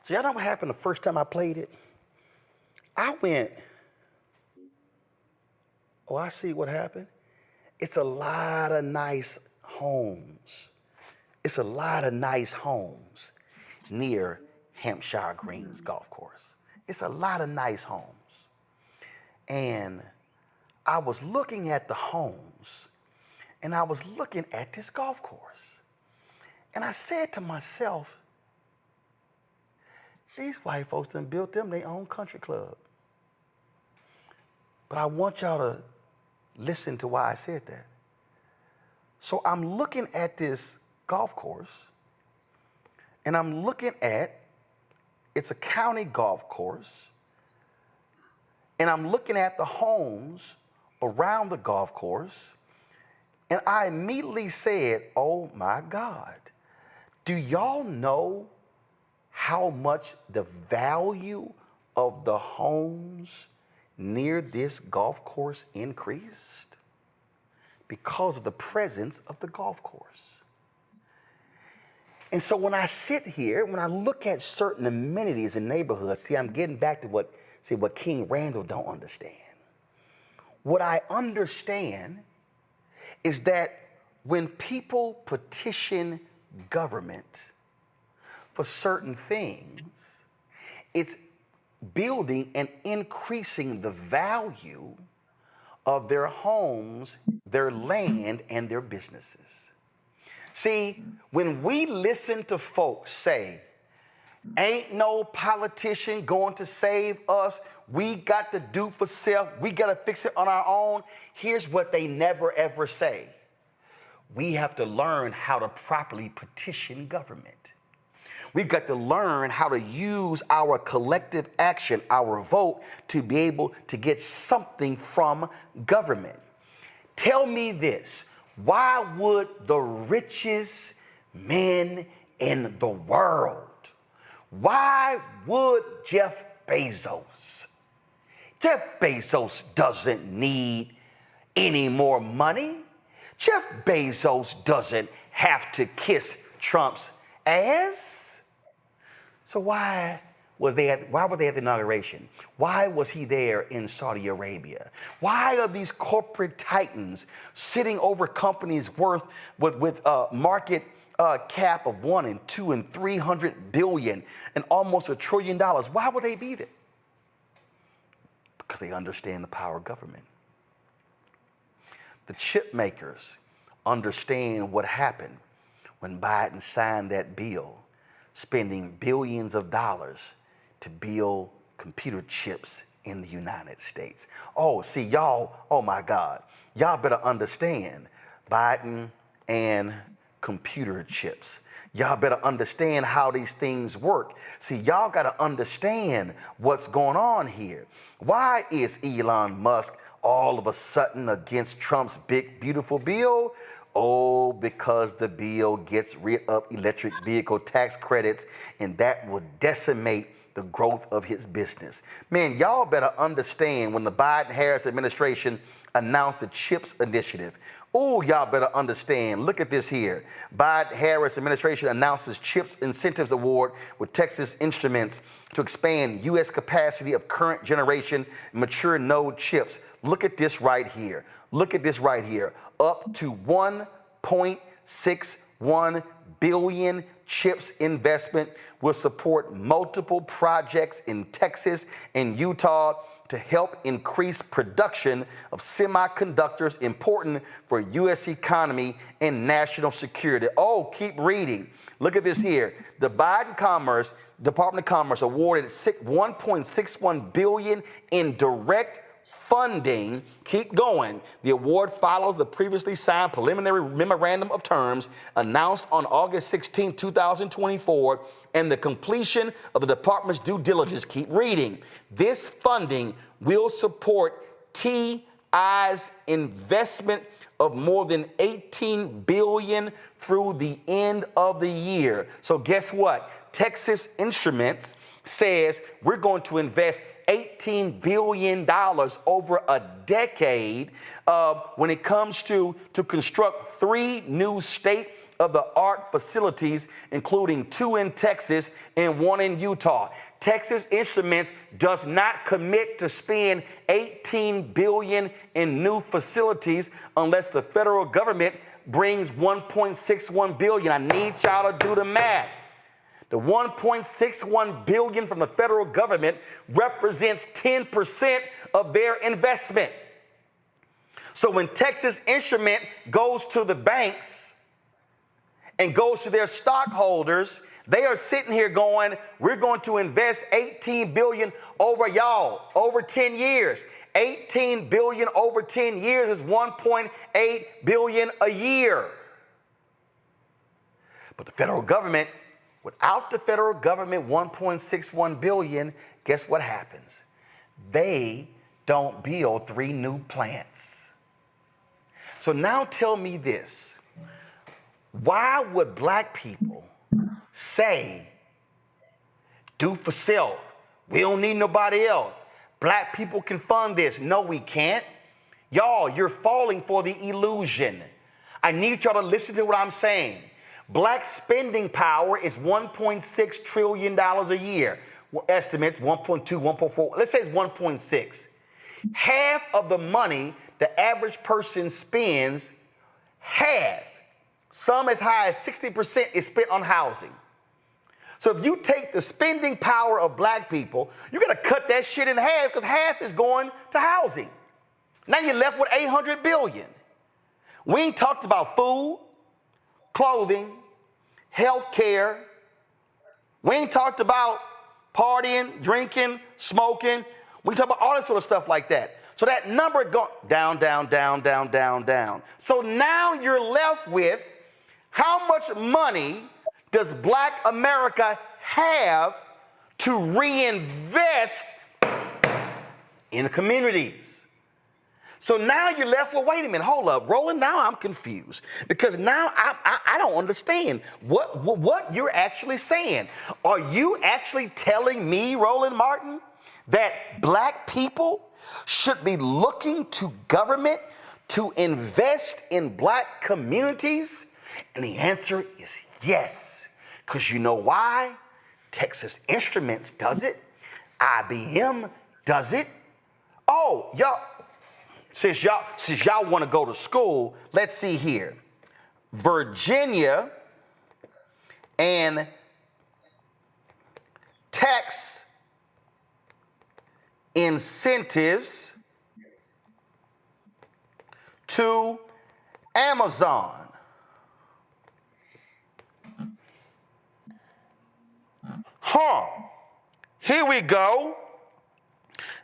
So y'all know what happened the first time I played it? I went, oh, I see what happened. It's a lot of nice homes. It's a lot of nice homes near Hampshire Greens Golf Course. It's a lot of nice homes. And I was looking at the homes, and I was looking at this golf course. And I said to myself, these white folks done built them their own country club. But I want y'all to listen to why I said that. So I'm looking at this golf course, and I'm looking at, it's a county golf course, and I'm looking at the homes around the golf course, and I immediately said, oh my God, do y'all know how much the value of the homes near this golf course increased? Because of the presence of the golf course. And so when I sit here, when I look at certain amenities in neighborhoods, see, I'm getting back to what King Randall don't understand. What I understand is that when people petition government for certain things, it's building and increasing the value of their homes, their land, and their businesses. See, when we listen to folks say, ain't no politician going to save us, we got to do for self, we got to fix it on our own, here's what they never ever say. We have to learn how to properly petition government. We've got to learn how to use our collective action, our vote, to be able to get something from government. Tell me this, why would the richest men in the world, why would Jeff Bezos doesn't need any more money. Jeff Bezos doesn't have to kiss Trump's ass. So why were they at the inauguration? Why was he there in Saudi Arabia? Why are these corporate titans sitting over companies worth with market cap of 1 and 2 and 300 billion and almost $1 trillion? Why would they be there? Because they understand the power of government. The chip makers understand what happened when Biden signed that bill, spending billions of dollars to build computer chips in the United States. Oh, see, y'all, oh my God, y'all better understand Biden and computer chips. Y'all better understand how these things work. See, y'all got to understand what's going on here. Why is Elon Musk all of a sudden against Trump's big, beautiful bill? Oh, because the bill gets rid of electric vehicle tax credits, and that will decimate the growth of his business. Man, y'all better understand when the Biden-Harris administration announced the CHIPS initiative. Oh, y'all better understand. Look at this here. Biden-Harris administration announces CHIPS incentives award with Texas Instruments to expand U.S. capacity of current generation mature node chips. Look at this right here. Look at this right here. Up to $1.61 billion CHIPS investment will support multiple projects in Texas and Utah to help increase production of semiconductors important for U.S. economy and national security. Oh, keep reading. Look at this here. The Biden Department of Commerce awarded $1.61 billion in direct funding. Keep going. The award follows the previously signed preliminary memorandum of terms announced on August 16, 2024, and the completion of the department's due diligence. Keep reading. This funding will support TI's investment of more than $18 billion through the end of the year. So guess what? Texas Instruments says we're going to invest $18 billion over a decade when it comes to construct 3 new state-of-the-art facilities, including 2 in Texas and 1 in Utah. Texas Instruments does not commit to spend $18 billion in new facilities unless the federal government brings $1.61 billion. I need y'all to do the math. The $1.61 billion from the federal government represents 10% of their investment. So when Texas Instrument goes to the banks and goes to their stockholders, they are sitting here going, we're going to invest $18 billion over 10 years. $18 billion over 10 years is $1.8 billion a year. But the federal government, without the federal government $1.61 billion, guess what happens? They don't build 3 new plants. So now tell me this. Why would black people say, do for self? We don't need nobody else. Black people can fund this. No, we can't. Y'all, you're falling for the illusion. I need y'all to listen to what I'm saying. Black spending power is $1.6 trillion a year. Estimates 1.2, 1.4. Let's say it's 1.6. Half of the money the average person spends, half, some as high as 60% is spent on housing. So if you take the spending power of black people, you got to cut that shit in half because half is going to housing. Now you're left with $800 billion. We ain't talked about food, clothing, health care. We ain't talked about partying, drinking, smoking. We talk about all that sort of stuff like that. So that number goes down, down, down, down, down, down. So now you're left with how much money does black America have to reinvest in the communities? So now you're left with, wait a minute, hold up, Roland, now I'm confused. Because now I don't understand what you're actually saying. Are you actually telling me, Roland Martin, that black people should be looking to government to invest in black communities? And the answer is yes. Because you know why? Texas Instruments does it. IBM does it. Oh, y'all, since y'all want to go to school, let's see here. Virginia and tax incentives to Amazon. Here we go.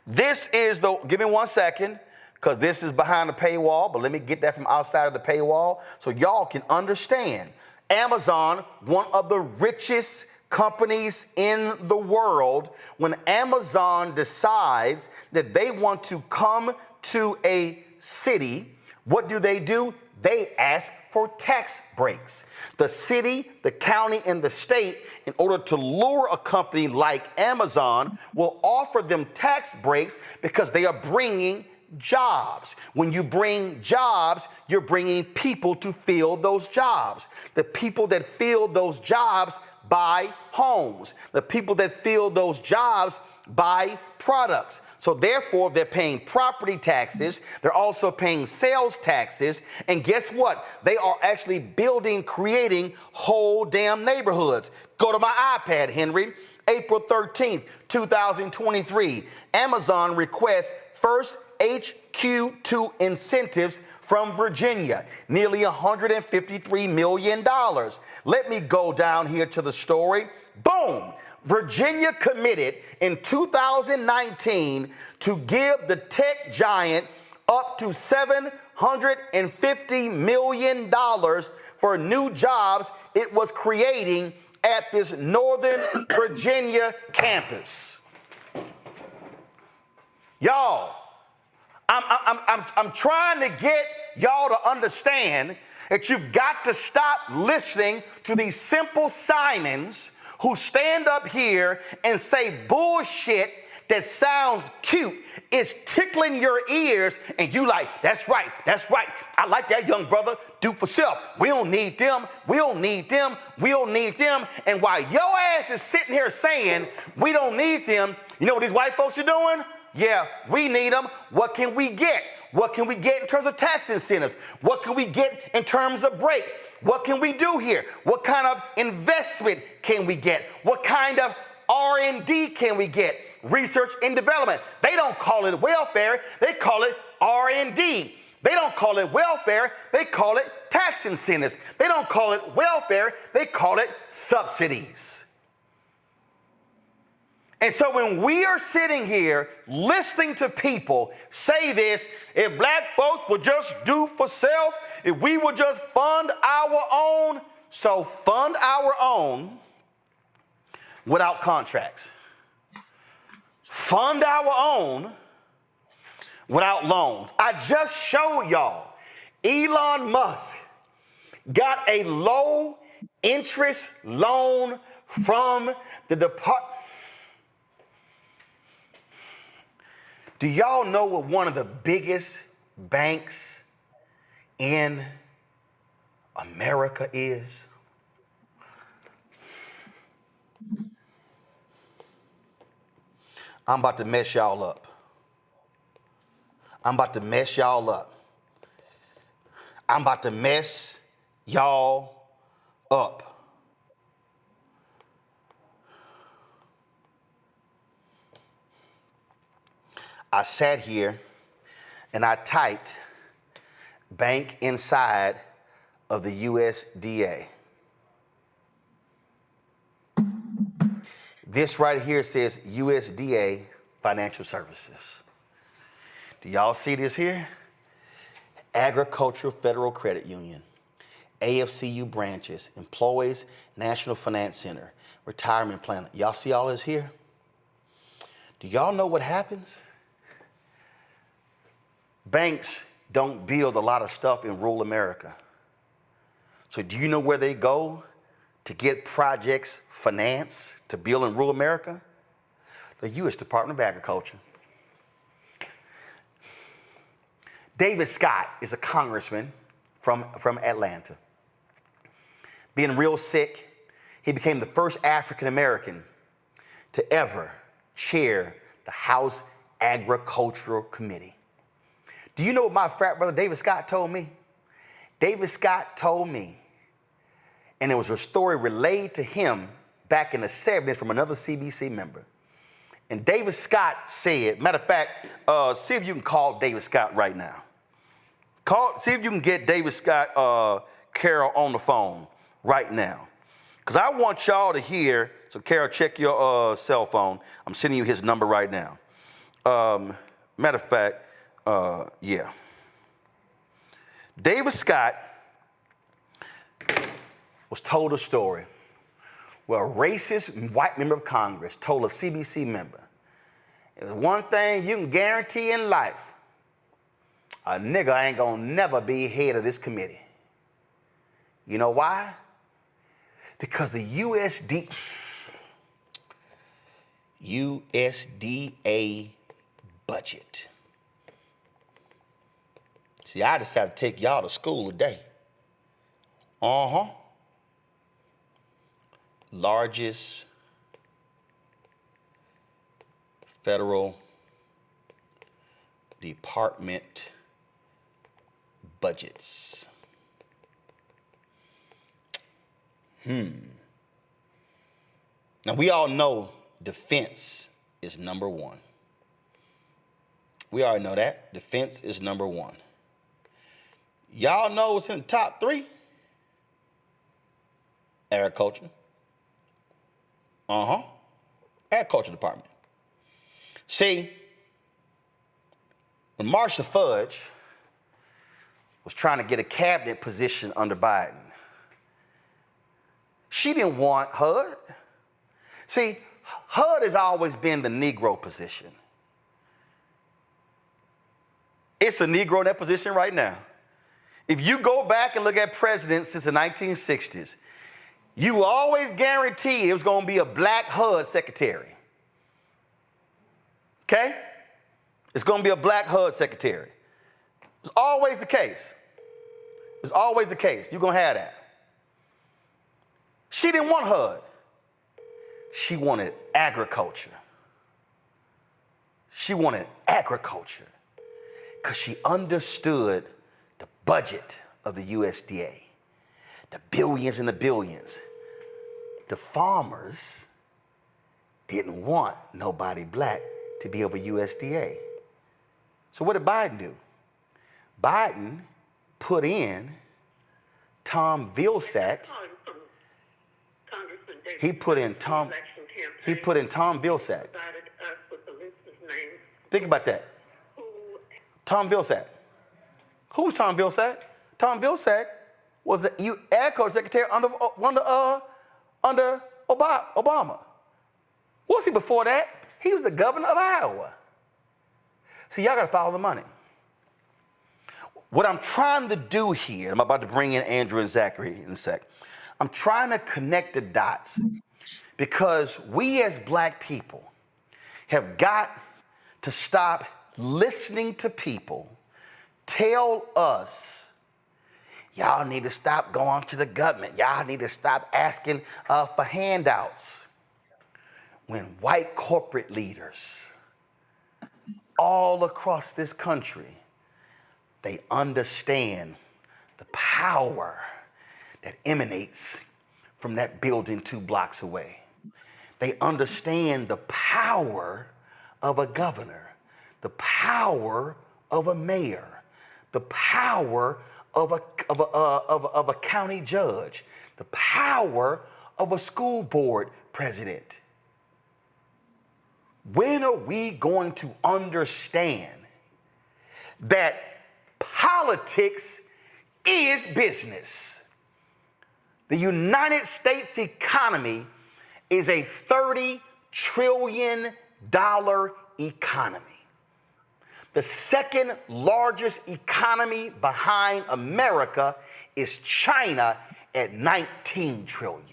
This is the, give me 1 second, because this is behind the paywall, but let me get that from outside of the paywall so y'all can understand. Amazon, one of the richest companies in the world, when Amazon decides that they want to come to a city, what do? They ask for tax breaks. The city, the county, and the state, in order to lure a company like Amazon, will offer them tax breaks because they are bringing jobs. When you bring jobs, you're bringing people to fill those jobs. The people that fill those jobs buy homes. The people that fill those jobs buy products. So therefore, they're paying property taxes. They're also paying sales taxes. And guess what? They are actually building, creating whole damn neighborhoods. Go to my iPad, Henry. April 13th, 2023. Amazon requests first HQ2 incentives from Virginia, nearly $153 million. Let me go down here to the story. Boom! Virginia committed in 2019 to give the tech giant up to $750 million for new jobs it was creating at this Northern Virginia campus. Y'all, I'm trying to get y'all to understand that you've got to stop listening to these simple Simons who stand up here and say bullshit that sounds cute, is tickling your ears, and you like, that's right, I like that young brother, do for self. We don't need them, we don't need them, we don't need them. And while your ass is sitting here saying we don't need them, you know what these white folks are doing? Yeah, we need them. What can we get? What can we get in terms of tax incentives? What can we get in terms of breaks? What can we do here? What kind of investment can we get? What kind of R&D can we get? Research and development. They don't call it welfare. They call it R&D. They don't call it welfare. They call it tax incentives. They don't call it welfare. They call it subsidies. And so when we are sitting here listening to people say this, if black folks would just do for self, if we would just fund our own, so fund our own without contracts. Fund our own without loans. I just showed y'all Elon Musk got a low interest loan from the department. Do y'all know what one of the biggest banks in America is? I'm about to mess y'all up. I'm about to mess y'all up. I'm about to mess y'all up. I sat here and I typed bank inside of the USDA. This right here says USDA Financial Services. Do y'all see this here? Agricultural Federal Credit Union, AFCU branches, Employees National Finance Center, Retirement Plan. Y'all see all this here? Do y'all know what happens? Banks don't build a lot of stuff in rural America. So do you know where they go to get projects financed to build in rural America? The U.S. Department of Agriculture. David Scott is a congressman from Atlanta. Being real sick, he became the first African American to ever chair the House Agricultural Committee. Do you know what my frat brother David Scott told me? David Scott told me, and it was a story relayed to him back in the 70s from another CBC member. And David Scott said, matter of fact, see if you can call David Scott right now. See if you can get David Scott, Carol, on the phone right now. Because I want y'all to hear, so Carol, check your cell phone. I'm sending you his number right now. Matter of fact, yeah. David Scott was told a story where a racist white member of Congress told a CBC member, there's one thing you can guarantee in life, a nigga ain't gonna never be head of this committee. You know why? Because the USDA budget. See, I decided to take y'all to school today. Largest federal department budgets. Now, we all know defense is number one. We already know that. Defense is number one. Y'all know what's in the top three? Agriculture. Agriculture department. See, when Marcia Fudge was trying to get a cabinet position under Biden, she didn't want HUD. See, HUD has always been the Negro position. It's a Negro in that position right now. If you go back and look at presidents since the 1960s, you always guarantee it was going to be a black HUD secretary. Okay? It's going to be a black HUD secretary. It's always the case. It's always the case. You're going to have that. She didn't want HUD. She wanted agriculture. She wanted agriculture because she understood the budget of the USDA, the billions and the billions. The farmers didn't want nobody black to be over USDA. So what did Biden do? Biden put in Tom Vilsack. He put in Tom Vilsack. Think about that. Tom Vilsack. Who's Tom Vilsack? Tom Vilsack was the Agriculture Secretary under Obama. What was he before that? He was the governor of Iowa. See, y'all gotta follow the money. What I'm trying to do here, I'm about to bring in Andrew and Zachary in a sec. I'm trying to connect the dots because we as black people have got to stop listening to people tell us, y'all need to stop going to the government. Y'all need to stop asking for handouts. When white corporate leaders all across this country, they understand the power that emanates from that building 2 blocks away. They understand the power of a governor, the power of a mayor, the power of a county judge, the power of a school board president. When are we going to understand that politics is business? The United States economy is a $30 trillion economy. The second largest economy behind America is China at 19 trillion.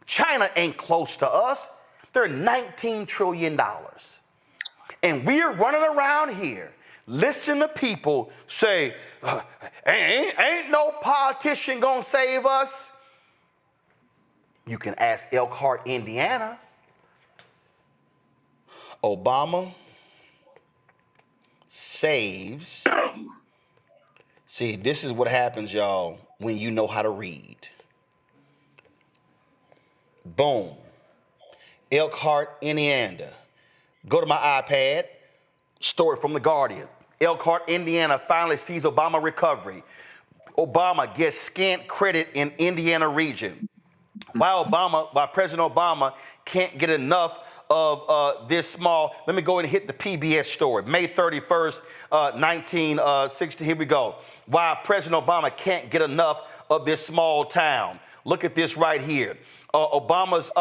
China ain't close to us. They're $19 trillion. And we're running around here, listen to people say, ain't no politician gonna save us. You can ask Elkhart, Indiana. Obama saves. See, this is what happens, y'all, when you know how to read. Boom. Elkhart, Indiana. Go to my iPad. Story from The Guardian. Elkhart, Indiana finally sees Obama recovery. Obama gets scant credit in Indiana region. Why President Obama can't get enough of this small. Let me go ahead and hit the PBS story. May 31st, 1960. Here we go. Why President Obama can't get enough of this small town. Look at this right here. Obama's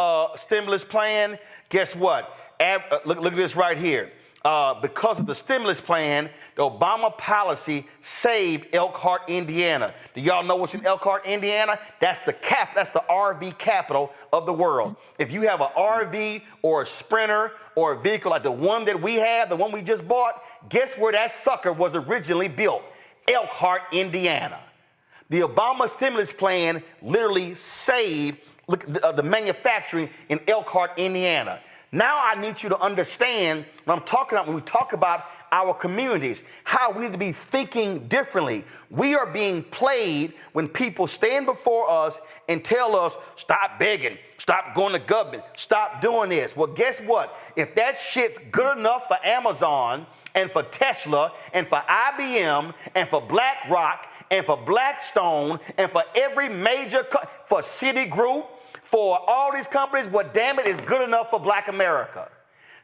stimulus plan, guess what? Look at this right here. Because of the stimulus plan, the Obama policy saved Elkhart, Indiana. Do y'all know what's in Elkhart, Indiana? That's the RV capital of the world. If you have an RV or a Sprinter or a vehicle like the one that we have, the one we just bought, guess where that sucker was originally built? Elkhart, Indiana. The Obama stimulus plan literally saved the manufacturing in Elkhart, Indiana. Now I need you to understand what I'm talking about when we talk about our communities, how we need to be thinking differently. We are being played when people stand before us and tell us, stop begging, stop going to government, stop doing this. Well, guess what? If that shit's good enough for Amazon and for Tesla and for IBM and for BlackRock and for Blackstone and for every major, for Citigroup, for all these companies, well, damn it, is good enough for Black America.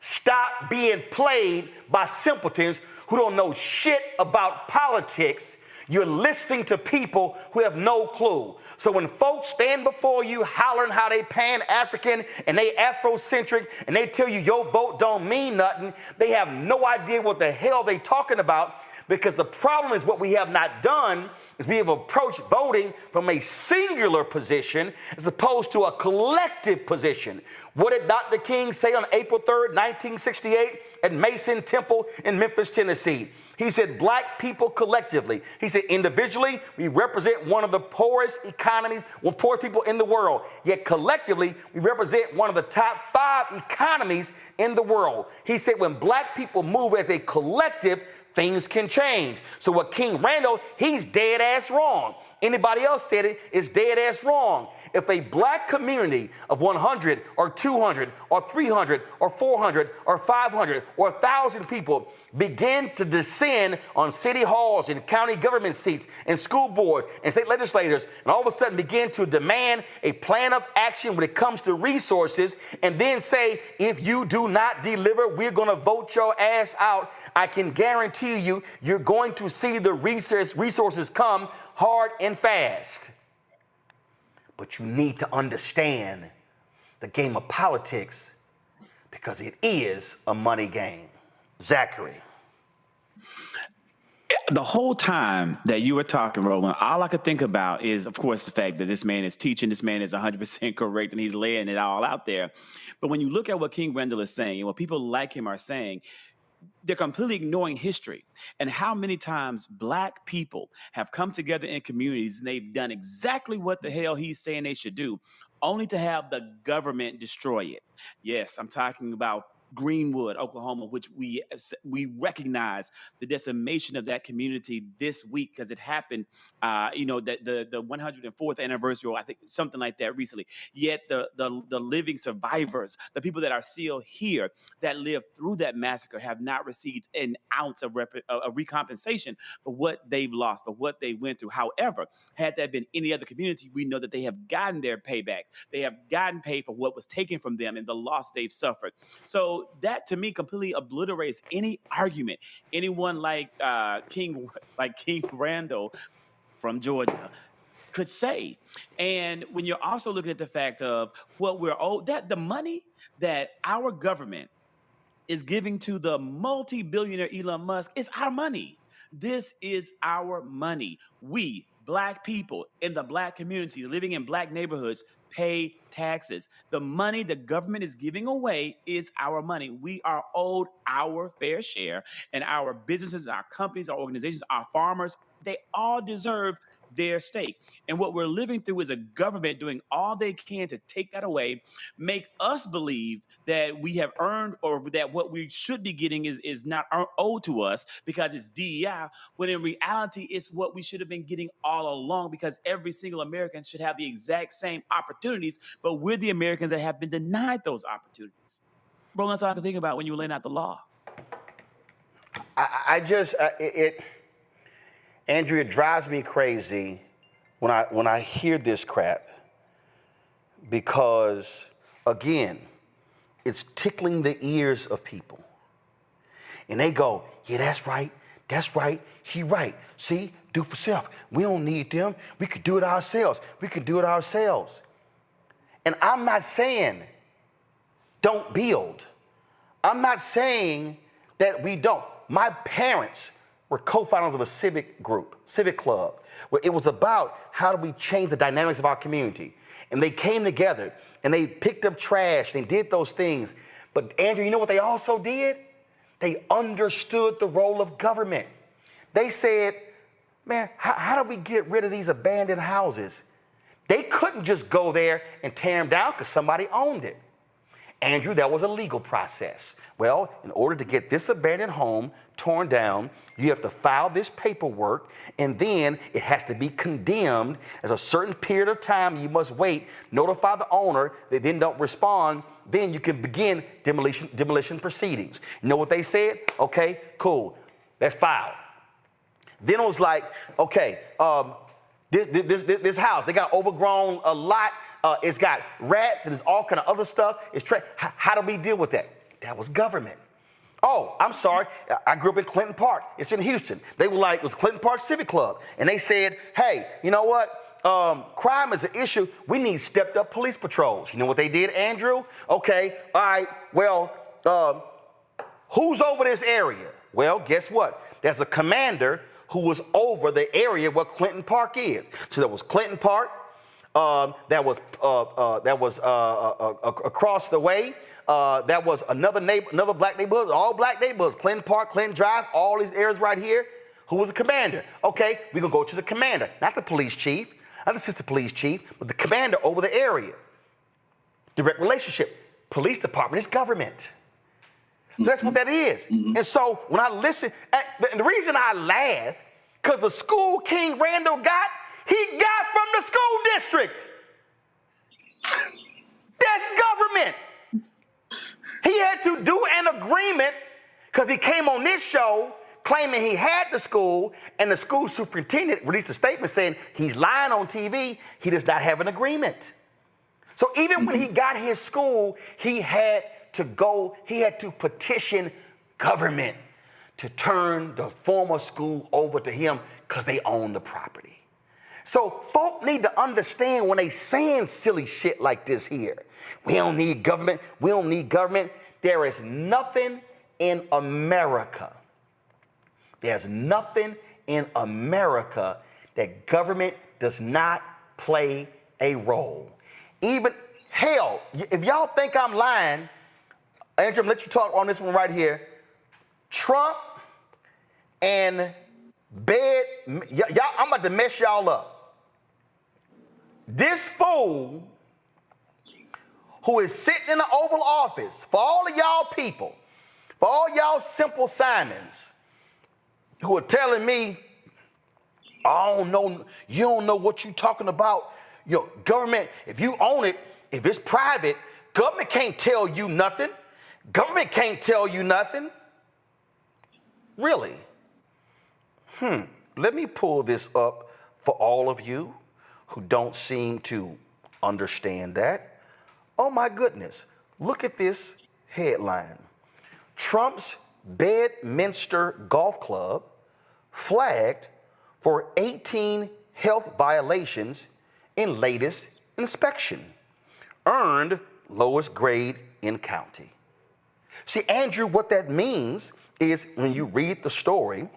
Stop being played by simpletons who don't know shit about politics. You're listening to people who have no clue. So when folks stand before you hollering how they Pan-African and they Afrocentric and they tell you your vote don't mean nothing, they have no idea what the hell they talking about. Because the problem is what we have not done is we have approached voting from a singular position as opposed to a collective position. What did Dr. King say on April 3rd, 1968 at Mason Temple in Memphis, Tennessee? He said, black people collectively. He said, individually, we represent one of the poorest economies, one of the poorest people in the world. Yet collectively, we represent one of the top 5 economies in the world. He said, when black people move as a collective, things can change. So what King Randall, he's dead ass wrong. Anybody else said it, is dead ass wrong. If a black community of 100 or 200 or 300 or 400 or 500 or 1,000 people begin to descend on city halls and county government seats and school boards and state legislators and all of a sudden begin to demand a plan of action when it comes to resources and then say, if you do not deliver, we're going to vote your ass out, I can guarantee you, you're going to see the resources come hard and fast. But you need to understand the game of politics because it is a money game. Zachary. The whole time that you were talking, Roland, all I could think about is, of course, the fact that this man is teaching, this man is 100% correct, and he's laying it all out there. But when you look at what King Randall is saying and what people like him are saying, they're completely ignoring history and how many times Black people have come together in communities and they've done exactly what the hell he's saying they should do, only to have the government destroy it. Yes, I'm talking about Greenwood, Oklahoma, which we recognize the decimation of that community this week because it happened, that the 104th anniversary, or I think something like that recently. Yet the living survivors, the people that are still here that lived through that massacre, have not received an ounce of recompensation for what they've lost, for what they went through. However, had that been any other community, we know that they have gotten their payback. They have gotten paid for what was taken from them and the loss they've suffered. So that to me completely obliterates any argument anyone like King Randall from Georgia could say. And when you're also looking at the fact of what we're owed, that the money that our government is giving to the multi-billionaire Elon Musk is our money. This is our money. We, Black people in the Black community living in Black neighborhoods, pay taxes. The money the government is giving away is our money. We are owed our fair share, and our businesses, our companies, our organizations, our farmers, they all deserve their stake. And what we're living through is a government doing all they can to take that away, make us believe that we have earned, or that what we should be getting is not owed to us because it's DEI, when in reality it's what we should have been getting all along, because every single American should have the exact same opportunities, but we're the Americans that have been denied those opportunities. Bro, that's all I can think about when you were laying out the law. Andrew, it drives me crazy when I hear this crap, because, again, it's tickling the ears of people. And they go, yeah, that's right, he right. See, do for self. We don't need them. We could do it ourselves. And I'm not saying don't build. I'm not saying that we don't. My parents were co-founders of a civic club, where it was about how do we change the dynamics of our community. And they came together and they picked up trash and they did those things. But Andrew, you know what they also did? They understood the role of government. They said, man, how do we get rid of these abandoned houses? They couldn't just go there and tear them down because somebody owned it. Andrew, that was a legal process. Well, in order to get this abandoned home torn down, you have to file this paperwork, and then it has to be condemned. As a certain period of time you must wait, notify the owner. They then don't respond. Then you can begin demolition proceedings. You know what they said? Okay, cool, let's file. Then it was like, okay, this house, they got overgrown a lot. It's got rats and there's all kind of other stuff. How do we deal with that? That was government. Oh, I'm sorry. I grew up in Clinton Park. It's in Houston. They were like, it was Clinton Park Civic Club. And they said, hey, you know what? Crime is an issue. We need stepped up police patrols. You know what they did, Andrew? Okay, all right, well, who's over this area? Well, guess what? There's a commander who was over the area where Clinton Park is. So there was Clinton Park. That was across the way. That was another Black neighborhood, all Black neighborhoods, Clinton Park, Clinton Drive, all these areas right here. Who was the commander? Okay, we gonna go to the commander, not the police chief, not the assistant police chief, but the commander over the area. Direct relationship. Police department is government. So that's what that is. And so when I listen, and the reason I laugh, because the school King Randall got, he got from the school district. That's government. He had to do an agreement because he came on this show claiming he had the school, and the school superintendent released a statement saying he's lying on TV. He does not have an agreement. So even when he got his school, he had to petition government to turn the former school over to him because they own the property. So folk need to understand when they saying silly shit like this here. We don't need government. There is nothing in America. There's nothing in America that government does not play a role. Even, hell, if y'all think I'm lying, Andrew, I'm gonna let you talk on this one right here. Trump and y'all, I'm about to mess y'all up. This fool who is sitting in the Oval Office, for all of y'all people, for all y'all simple Simons who are telling me, I don't know, you don't know what you're talking about. Your government, if you own it, if it's private, government can't tell you nothing. Government can't tell you nothing. Really? Let me pull this up for all of you who don't seem to understand that. Oh my goodness, look at this headline. Trump's Bedminster Golf Club flagged for 18 health violations in latest inspection. Earned lowest grade in county. See, Andrew, what that means is when you read the story,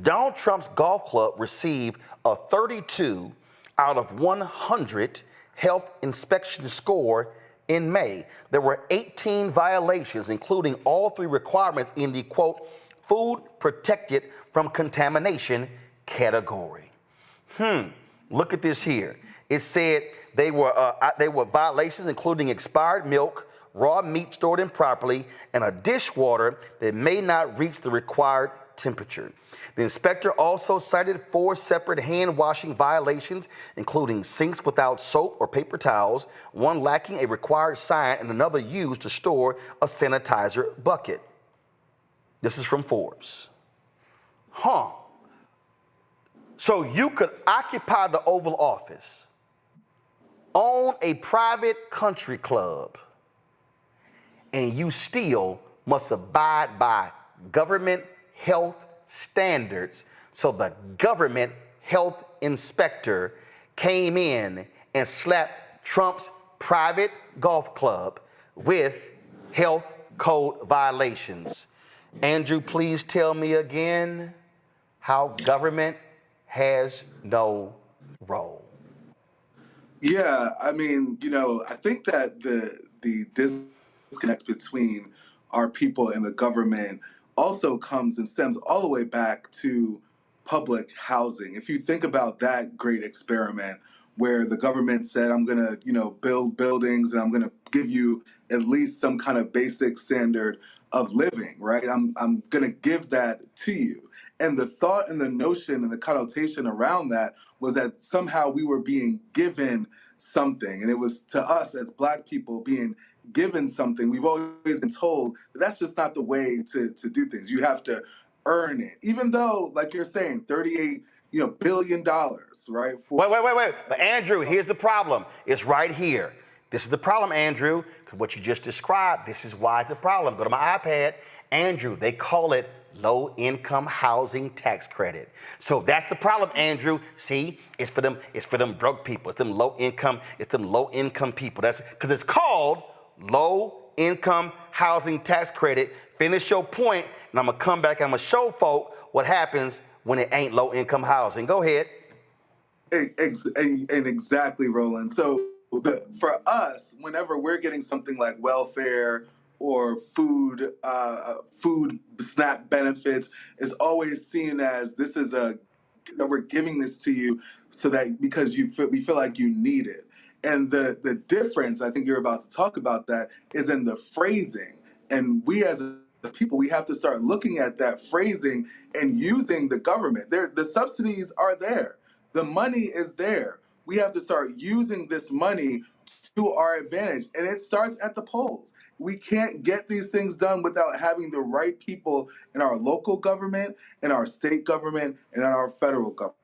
Donald Trump's golf club received a 32 out of 100 health inspection score in May. There were 18 violations, including all 3 requirements in the, quote, food protected from contamination category. Look at this here. It said they were violations including expired milk, raw meat stored improperly, and a dishwater that may not reach the required temperature. The inspector also cited 4 separate hand washing violations, including sinks without soap or paper towels, one lacking a required sign and another used to store a sanitizer bucket. This is from Forbes. So you could occupy the Oval Office, own a private country club, and you still must abide by government health standards. So the government health inspector came in and slapped Trump's private golf club with health code violations. Andrew, please tell me again how government has no role. Yeah, I mean, I think that the disconnect between our people and the government also comes and stems all the way back to public housing. If you think about that great experiment where the government said, I'm going to, build buildings and I'm going to give you at least some kind of basic standard of living, right? I'm going to give that to you. And the thought and the notion and the connotation around that was that somehow we were being given something. And it was to us as Black people being given something. We've always been told that that's just not the way to do things. You have to earn it. Even though, like you're saying, $38 billion, right? Wait. But Andrew, here's the problem. It's right here. This is the problem, Andrew, because what you just described, this is why it's a problem. Go to my iPad. Andrew, they call it low-income housing tax credit. So that's the problem, Andrew. See, it's for them broke people. It's them low-income people. That's because it's called low-income housing tax credit. Finish your point, and I'm gonna come back. I'm gonna show folk what happens when it ain't low-income housing. Go ahead. And exactly, Roland. So for us, whenever we're getting something like welfare or food SNAP benefits, is always seen as this is that we're giving this to you so that because we feel like you need it. And the difference, I think you're about to talk about that, is in the phrasing. And we as the people, we have to start looking at that phrasing and using the government. The subsidies are there. The money is there. We have to start using this money to our advantage. And it starts at the polls. We can't get these things done without having the right people in our local government, in our state government, and in our federal government.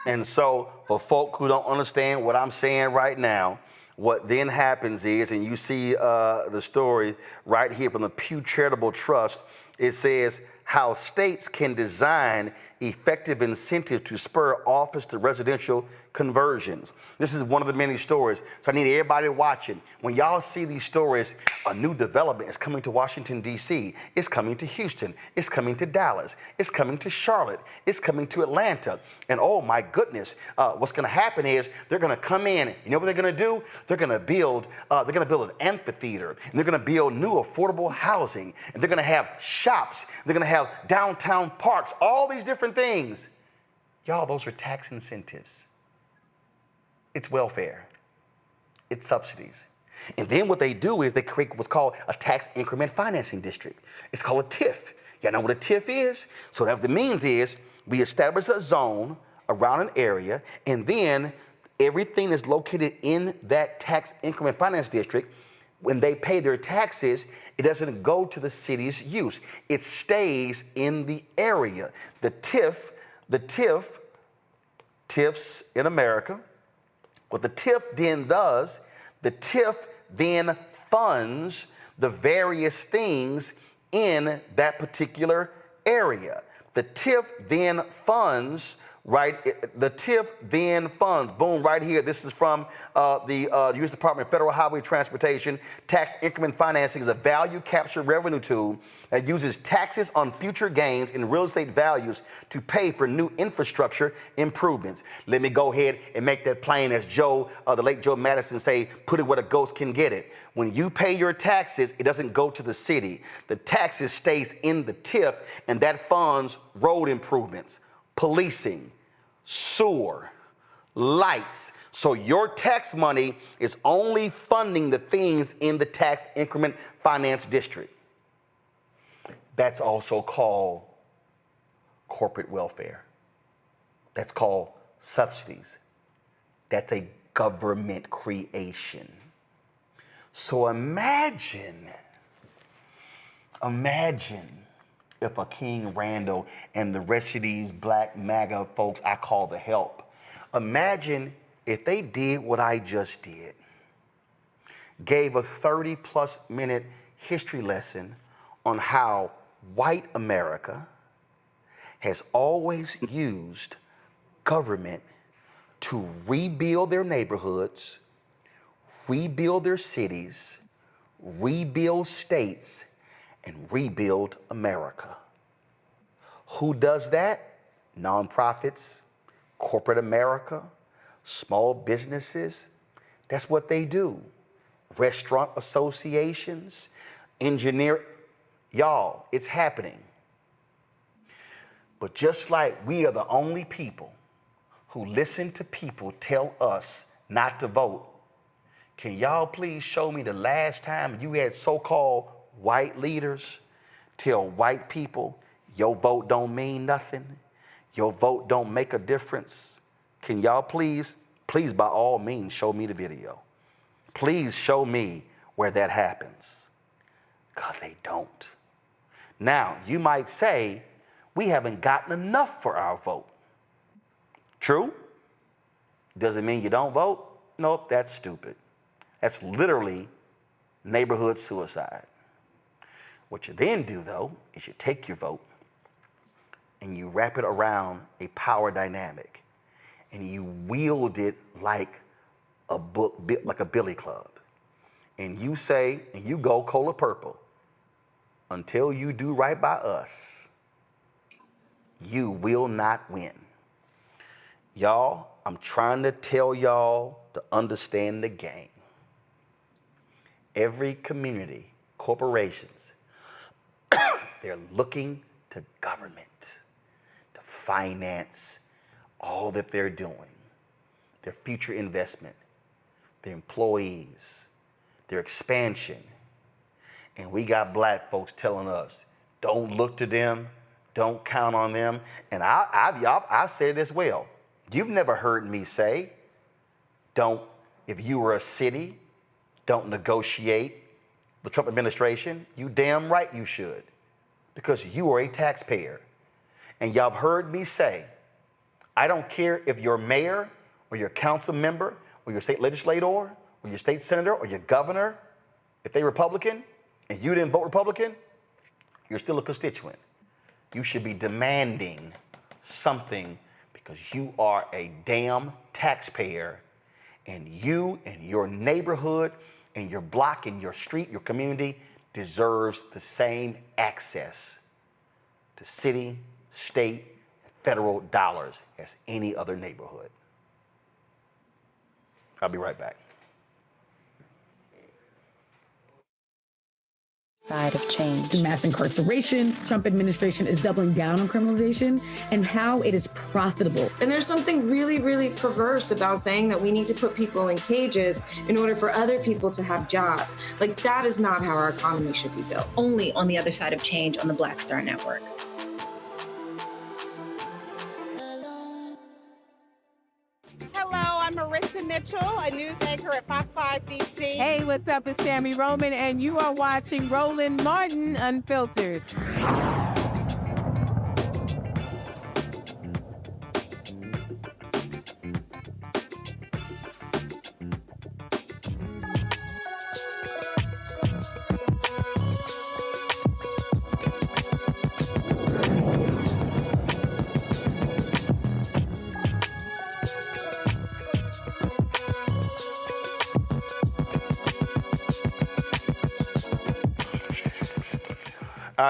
And so for folk who don't understand what I'm saying right now, what then happens is, and you see the story right here from the Pew Charitable Trust, it says, how states can design effective incentives to spur office to residential conversions. This is one of the many stories, so I need everybody watching. When y'all see these stories, a new development is coming to Washington, D.C., it's coming to Houston, it's coming to Dallas, it's coming to Charlotte, it's coming to Atlanta, and oh my goodness, what's gonna happen is they're gonna come in, you know what they're gonna do? They're gonna build an amphitheater, and they're gonna build new affordable housing, and they're gonna have shops, they're gonna have downtown parks, all these different things. Y'all, those are tax incentives. It's welfare. It's subsidies. And then what they do is they create what's called a tax increment financing district. It's called a TIF. Y'all know what a TIF is? So what that means is we establish a zone around an area, and then everything that's located in that tax increment finance district, when they pay their taxes, it doesn't go to the city's use. It stays in the area. The TIFs in America, what the TIF then does, the TIF then funds the various things in that particular area. The TIF then funds, right? The TIF then funds, boom, right here. This is from the U.S. Department of Federal Highway Transportation. Tax increment financing is a value capture revenue tool that uses taxes on future gains in real estate values to pay for new infrastructure improvements. Let me go ahead and make that plain as Joe, the late Joe Madison say, put it where the ghost can get it. When you pay your taxes, it doesn't go to the city. The taxes stays in the TIF, and that funds road improvements, policing, sewer, lights. So your tax money is only funding the things in the tax increment finance district. That's also called corporate welfare. That's called subsidies. That's a government creation. So imagine if a King Randall and the rest of these black MAGA folks I call the help, imagine if they did what I just did, gave a 30+ minute history lesson on how white America has always used government to rebuild their neighborhoods, rebuild their cities, rebuild states, and rebuild America. Who does that? Nonprofits, corporate America, small businesses. That's what they do. Restaurant associations, engineering. Y'all, it's happening. But just like we are the only people who listen to people tell us not to vote, can y'all please show me the last time you had so-called white leaders tell white people your vote don't mean nothing, your vote don't make a difference? Can y'all please by all means show me the video. Please show me where that happens, because they don't. Now, you might say, we haven't gotten enough for our vote. True? Does it mean you don't vote? Nope, that's stupid. That's literally neighborhood suicide. What you then do, though, is you take your vote and you wrap it around a power dynamic and you wield it like a billy club. And you say, and you go color purple, until you do right by us, you will not win. Y'all, I'm trying to tell y'all to understand the game. Every community, corporations, they're looking to government to finance all that they're doing, their future investment, their employees, their expansion. And we got black folks telling us, don't look to them, don't count on them. And I've said it as well. You've never heard me say, if you were a city, don't negotiate the Trump administration. You damn right you should, because you are a taxpayer. And y'all have heard me say, I don't care if your mayor or your council member or your state legislator or your state senator or your governor, if they Republican and you didn't vote Republican, you're still a constituent. You should be demanding something because you are a damn taxpayer, and you and your neighborhood and your block and your street, your community deserves the same access to city, state, and federal dollars as any other neighborhood. I'll be right back. Side of change. Mass incarceration, Trump administration is doubling down on criminalization, and how it is profitable. And there's something really, really perverse about saying that we need to put people in cages in order for other people to have jobs. Like, that is not how our economy should be built. Only on the other side of change on the Black Star Network. I'm Marissa Mitchell, a news anchor at Fox 5 DC. Hey, what's up? It's Tammy Roman, and you are watching Roland Martin Unfiltered.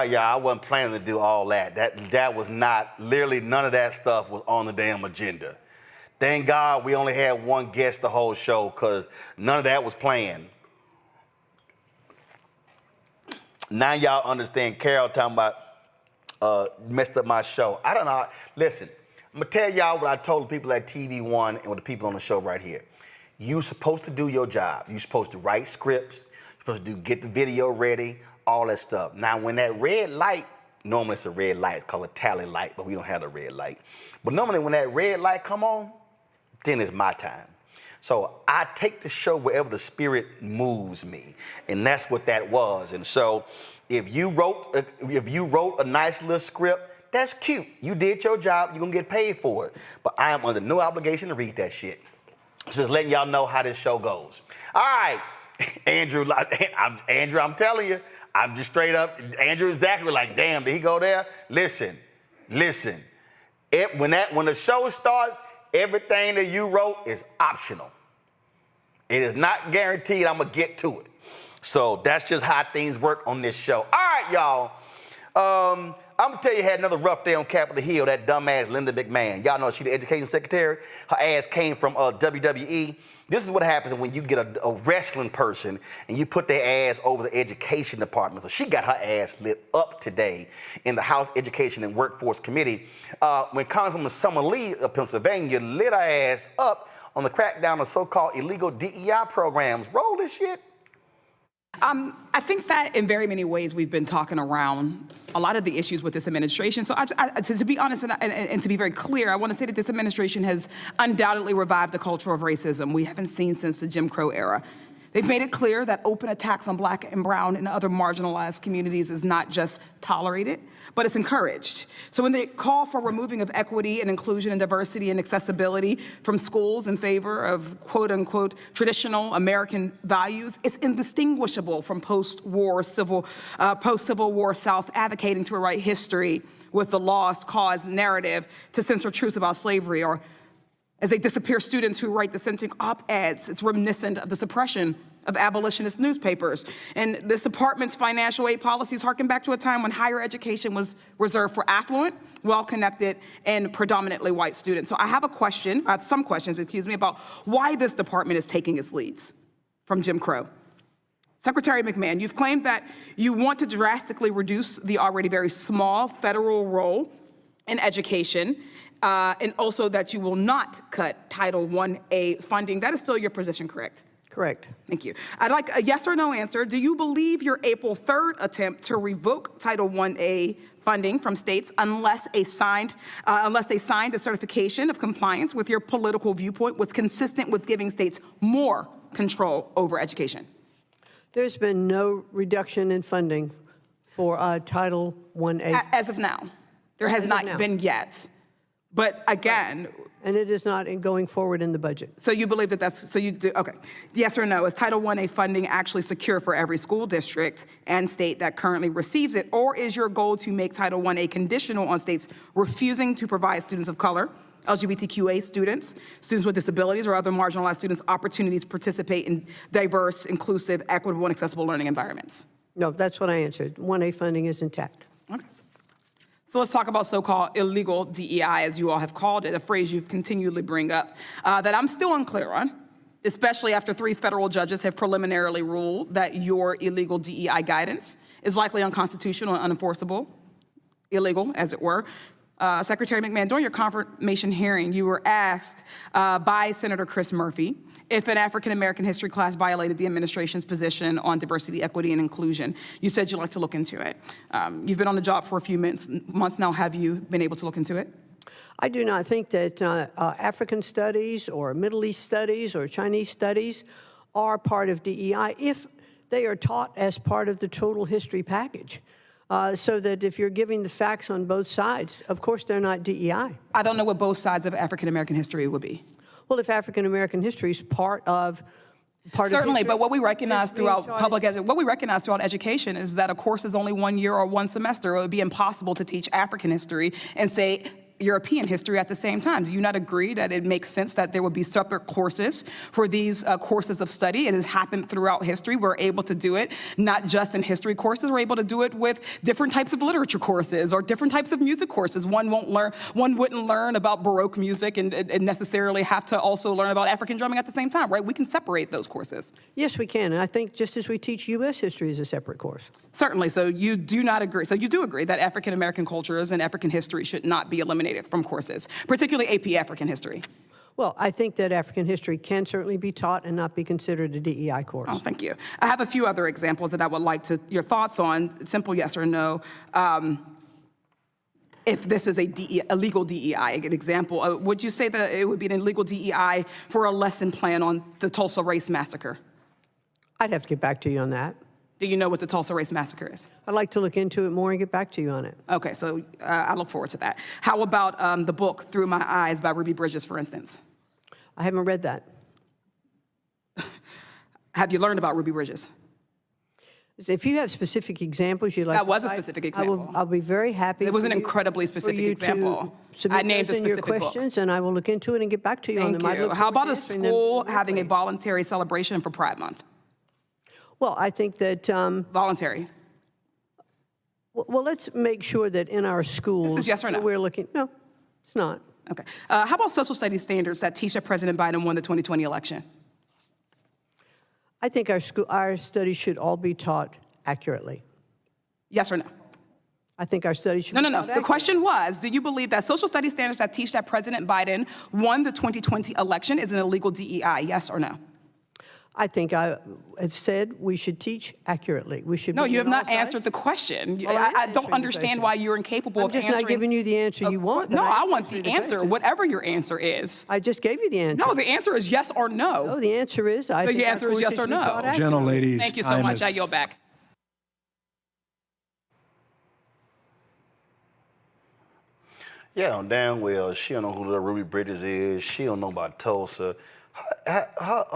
Yeah, I wasn't planning to do all that. That was not, literally none of that stuff was on the damn agenda. Thank God we only had one guest the whole show, because none of that was planned. Now y'all understand Carol talking about messed up my show. I don't know. Listen, I'm gonna tell y'all what I told the people at TV One and what the people on the show right here. You're supposed to do your job. You're supposed to write scripts. You're supposed to get the video ready, all that stuff. Now, when that red light, normally it's a red light, it's called a tally light, but we don't have a red light. But normally when that red light come on, then it's my time. So I take the show wherever the spirit moves me, and that's what that was. And so if you wrote a nice little script, that's cute. You did your job, you're gonna get paid for it. But I am under no obligation to read that shit. Just letting y'all know how this show goes. All right, Andrew, I'm telling you, I'm just straight up, Andrew exactly like, damn, did he go there? Listen. When the show starts, everything that you wrote is optional. It is not guaranteed I'm gonna get to it. So that's just how things work on this show. All right, y'all. I'm gonna tell you, had another rough day on Capitol Hill, that dumbass Linda McMahon. Y'all know she the education secretary. Her ass came from WWE. This is what happens when you get a wrestling person and you put their ass over the education department. So she got her ass lit up today in the House Education and Workforce Committee when Congresswoman Summer Lee of Pennsylvania lit her ass up on the crackdown of so-called illegal DEI programs. Roll this shit. I think that in very many ways we've been talking around a lot of the issues with this administration. So to be honest and to be very clear, I want to say that this administration has undoubtedly revived the culture of racism we haven't seen since the Jim Crow era. They've made it clear that open attacks on Black and brown and other marginalized communities is not just tolerated, but it's encouraged. So when they call for removing of equity and inclusion and diversity and accessibility from schools in favor of quote unquote traditional American values, it's indistinguishable from post-Civil War South advocating to rewrite history with the lost cause narrative to censor truths about slavery, or as they disappear students who write dissenting op-eds. It's reminiscent of the suppression of abolitionist newspapers. And this department's financial aid policies harken back to a time when higher education was reserved for affluent, well-connected, and predominantly white students. So I have some questions, about why this department is taking its leads from Jim Crow. Secretary McMahon, you've claimed that you want to drastically reduce the already very small federal role in education, and also that you will not cut Title I-A funding. That is still your position, correct? Correct. Thank you. I'd like a yes or no answer. Do you believe your April 3rd attempt to revoke Title I-A funding from states unless they signed a certification of compliance with your political viewpoint was consistent with giving states more control over education? There's been no reduction in funding for Title I-A. As of now. There has not been yet. But again, and it is not in going forward in the budget. So you believe that that's, so you do, okay. Yes or no, is Title I-A funding actually secure for every school district and state that currently receives it? Or is your goal to make Title I-A conditional on states refusing to provide students of color, LGBTQA students, students with disabilities, or other marginalized students opportunities to participate in diverse, inclusive, equitable, and accessible learning environments? No, that's what I answered. 1A funding is intact. Okay. So let's talk about so-called illegal DEI, as you all have called it, a phrase you've continually bring up, that I'm still unclear on, especially after 3 federal judges have preliminarily ruled that your illegal DEI guidance is likely unconstitutional and unenforceable, illegal, as it were. Secretary McMahon, during your confirmation hearing, you were asked by Senator Chris Murphy if an African-American history class violated the administration's position on diversity, equity, and inclusion. You said you'd like to look into it. You've been on the job for a few months now. Have you been able to look into it? I do not think that African studies or Middle East studies or Chinese studies are part of DEI if they are taught as part of the total history package. So that if you're giving the facts on both sides, of course they're not DEI. I don't know what both sides of African-American history would be. Well, if African-American history is part of certainly, history, but what we recognize throughout education is that a course is only 1 year or 1 semester. It would be impossible to teach African history and say European history at the same time. Do you not agree that it makes sense that there would be separate courses for these courses of study? It has happened throughout history. We're able to do it not just in history courses. We're able to do it with different types of literature courses or different types of music courses. One wouldn't learn about Baroque music and necessarily have to also learn about African drumming at the same time, right? We can separate those courses. Yes, we can. And I think just as we teach U.S. history as a separate course. Certainly. So you do not agree. So you do agree that African-American cultures and African history should not be eliminated from courses, particularly AP African history? Well, I think that African history can certainly be taught and not be considered a DEI course. Oh, thank you. I have a few other examples that I would like your thoughts on, simple yes or no. If this is a legal DEI, an example, would you say that it would be an illegal DEI for a lesson plan on the Tulsa Race Massacre? I'd have to get back to you on that. Do you know what the Tulsa Race Massacre is? I'd like to look into it more and get back to you on it. Okay, so I look forward to that. How about the book Through My Eyes by Ruby Bridges, for instance? I haven't read that. Have you learned about Ruby Bridges? If you have specific examples you'd like that was a specific example. I'll be very happy. It was an incredibly specific example. I named a specific your questions, book. And I will look into it and get back to you on them. Thank you. How about a school having a voluntary celebration for Pride Month? Well, I think that... voluntary. Well, let's make sure that in our schools... This is yes or no? We're looking... No, it's not. Okay. How about social studies standards that teach that President Biden won the 2020 election? I think our studies should all be taught accurately. Yes or no? I think our studies should No. be taught The question was, do you believe that social studies standards that teach that President Biden won the 2020 election is an illegal DEI? Yes or no? I think I have said we should teach accurately. We should. No, you have not answered the question. Well, I don't understand why you're incapable of answering. I'm just not giving you the answer you want. No, I want the answer, whatever your answer is. I just gave you the answer. No, the answer is yes or no. No, the answer is the answer is yes or no. Gentleladies, thank you so much. I yield back. Yeah, damn well, she don't know who the Ruby Bridges is. She don't know about Tulsa. Her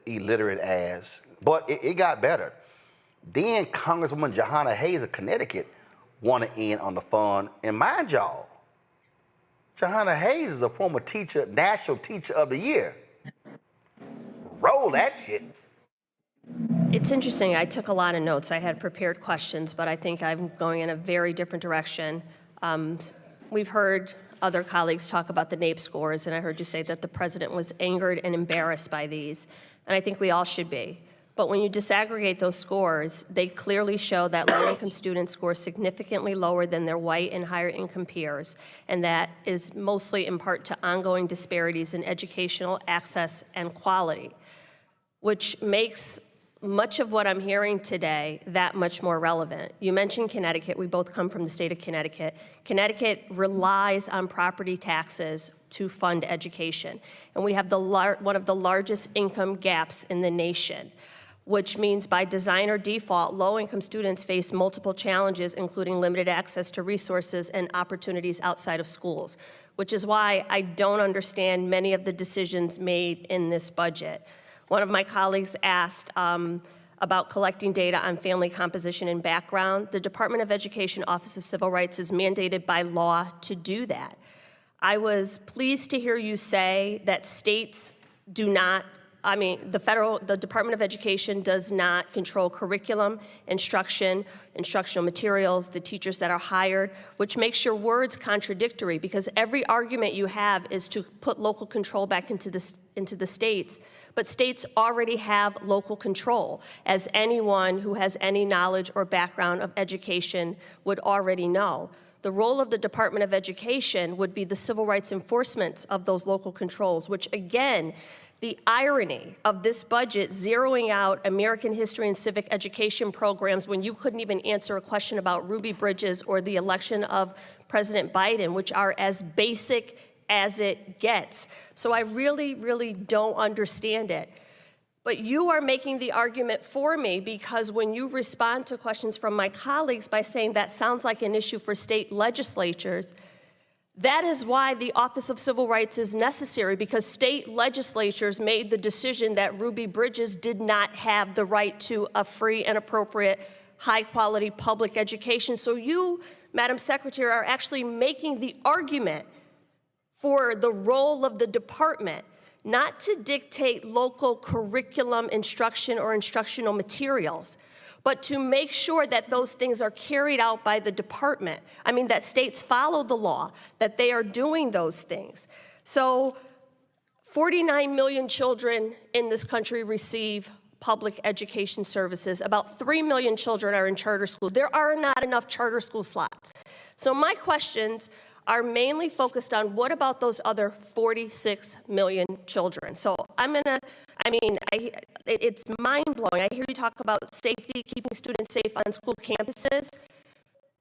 illiterate ass. But it got better. Then Congresswoman Jahana Hayes of Connecticut wanted in on the fun. And mind y'all, Jahana Hayes is a former teacher, National Teacher of the Year. Roll that shit. It's interesting. I took a lot of notes. I had prepared questions, but I think I'm going in a very different direction. We've heard other colleagues talk about the NAEP scores, and I heard you say that the president was angered and embarrassed by these, and I think we all should be. But when you disaggregate those scores, they clearly show that low-income students score significantly lower than their white and higher-income peers, and that is mostly in part to ongoing disparities in educational access and quality, which makes much of what I'm hearing today that much more relevant. You mentioned Connecticut. We both come from the state of Connecticut. Connecticut relies on property taxes to fund education, and we have one of the largest income gaps in the nation. which means by design or default, low-income students face multiple challenges, including limited access to resources and opportunities outside of schools, which is why I don't understand many of the decisions made in this budget. One of my colleagues asked about collecting data on family composition and background. The Department of Education Office of Civil Rights is mandated by law to do that. I was pleased to hear you say that states do not, the Department of Education does not control curriculum, instructional materials, the teachers that are hired, which makes your words contradictory because every argument you have is to put local control back into the states. But states already have local control, as anyone who has any knowledge or background of education would already know. The role of the Department of Education would be the civil rights enforcement of those local controls, which again, the irony of this budget zeroing out American history and civic education programs when you couldn't even answer a question about Ruby Bridges or the election of President Biden, which are as basic as it gets. So I really, really don't understand it. But you are making the argument for me because when you respond to questions from my colleagues by saying that sounds like an issue for state legislatures, that is why the Office of Civil Rights is necessary, because state legislatures made the decision that Ruby Bridges did not have the right to a free and appropriate, high-quality public education. So you, Madam Secretary, are actually making the argument for the role of the department, not to dictate local curriculum instruction or instructional materials, but to make sure that those things are carried out by the department. That states follow the law, that they are doing those things. So 49 million children in this country receive public education services. About 3 million children are in charter schools. There are not enough charter school slots. So my questions are mainly focused on what about those other 46 million children. So it's mind-blowing. I hear you talk about safety, keeping students safe on school campuses,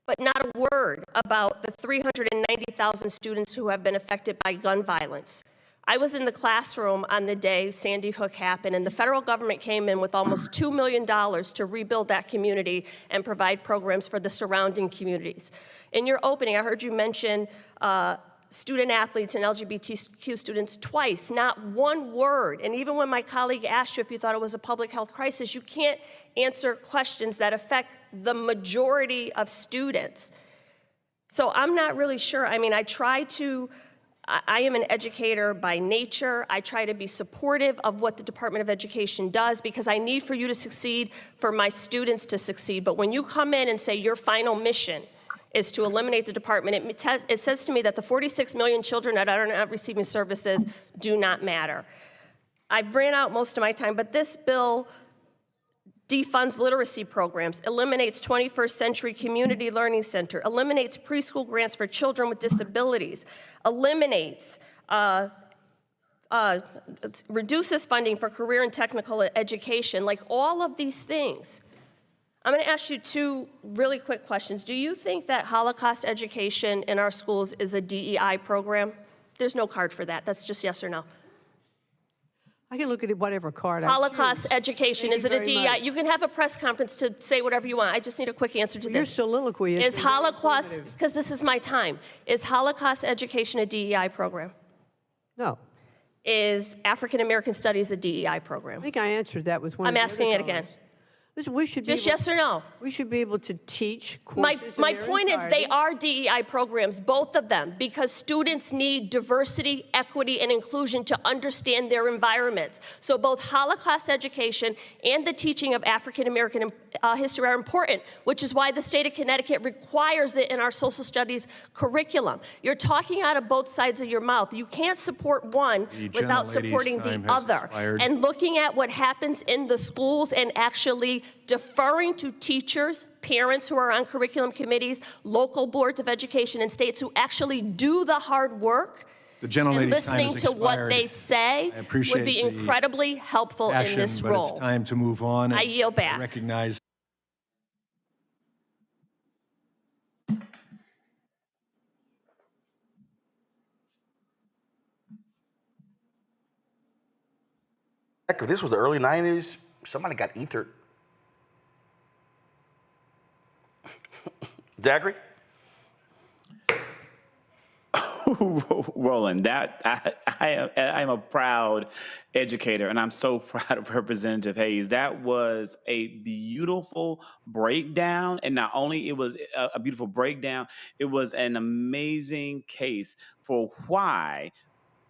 but not a word about the 390,000 students who have been affected by gun violence. I was in the classroom on the day Sandy Hook happened, and the federal government came in with almost $2 million to rebuild that community and provide programs for the surrounding communities. In your opening, I heard you mention student athletes and LGBTQ students twice, not one word. And even when my colleague asked you if you thought it was a public health crisis, you can't answer questions that affect the majority of students. So I'm not really sure. I am an educator by nature. I try to be supportive of what the Department of Education does because I need for you to succeed, for my students to succeed. But when you come in and say your final mission is to eliminate the department, it says to me that the 46 million children that are not receiving services do not matter. I've ran out most of my time, but this bill defunds literacy programs, eliminates 21st Century Community Learning Center, eliminates preschool grants for children with disabilities, eliminates, reduces funding for career and technical education, like all of these things. I'm going to ask you two really quick questions. Do you think that Holocaust education in our schools is a DEI program? There's no card for that. That's just yes or no. I can look at whatever card I Holocaust choose. education, is it a DEI? Much. You can have a press conference to say whatever you want. I just need a quick answer to this. Your soliloquy is Holocaust, because this is my time, is Holocaust education a DEI program? No. Is African American Studies a DEI program? I think I answered that with one. I'm asking it again. Listen, we should just yes or no. We should be able to teach courses. My point is they are DEI programs, both of them, because students need diversity, equity, and inclusion to understand their environments. So both Holocaust education and the teaching of African American history are important, which is why the state of Connecticut requires it in our social studies curriculum. You're talking out of both sides of your mouth. You can't support one without supporting the other. And looking at what happens in the schools and actually deferring to teachers, parents who are on curriculum committees, local boards of education in states who actually do the hard work, and listening to what they say would be incredibly helpful in this role. It's time to move on. I yield back. I recognize. If this was the early 90s, Somebody got ethered. Zachary? Roland, that I am a proud educator, and I'm so proud of Representative Hayes. That was a beautiful breakdown, and not only it was a beautiful breakdown, it was an amazing case for why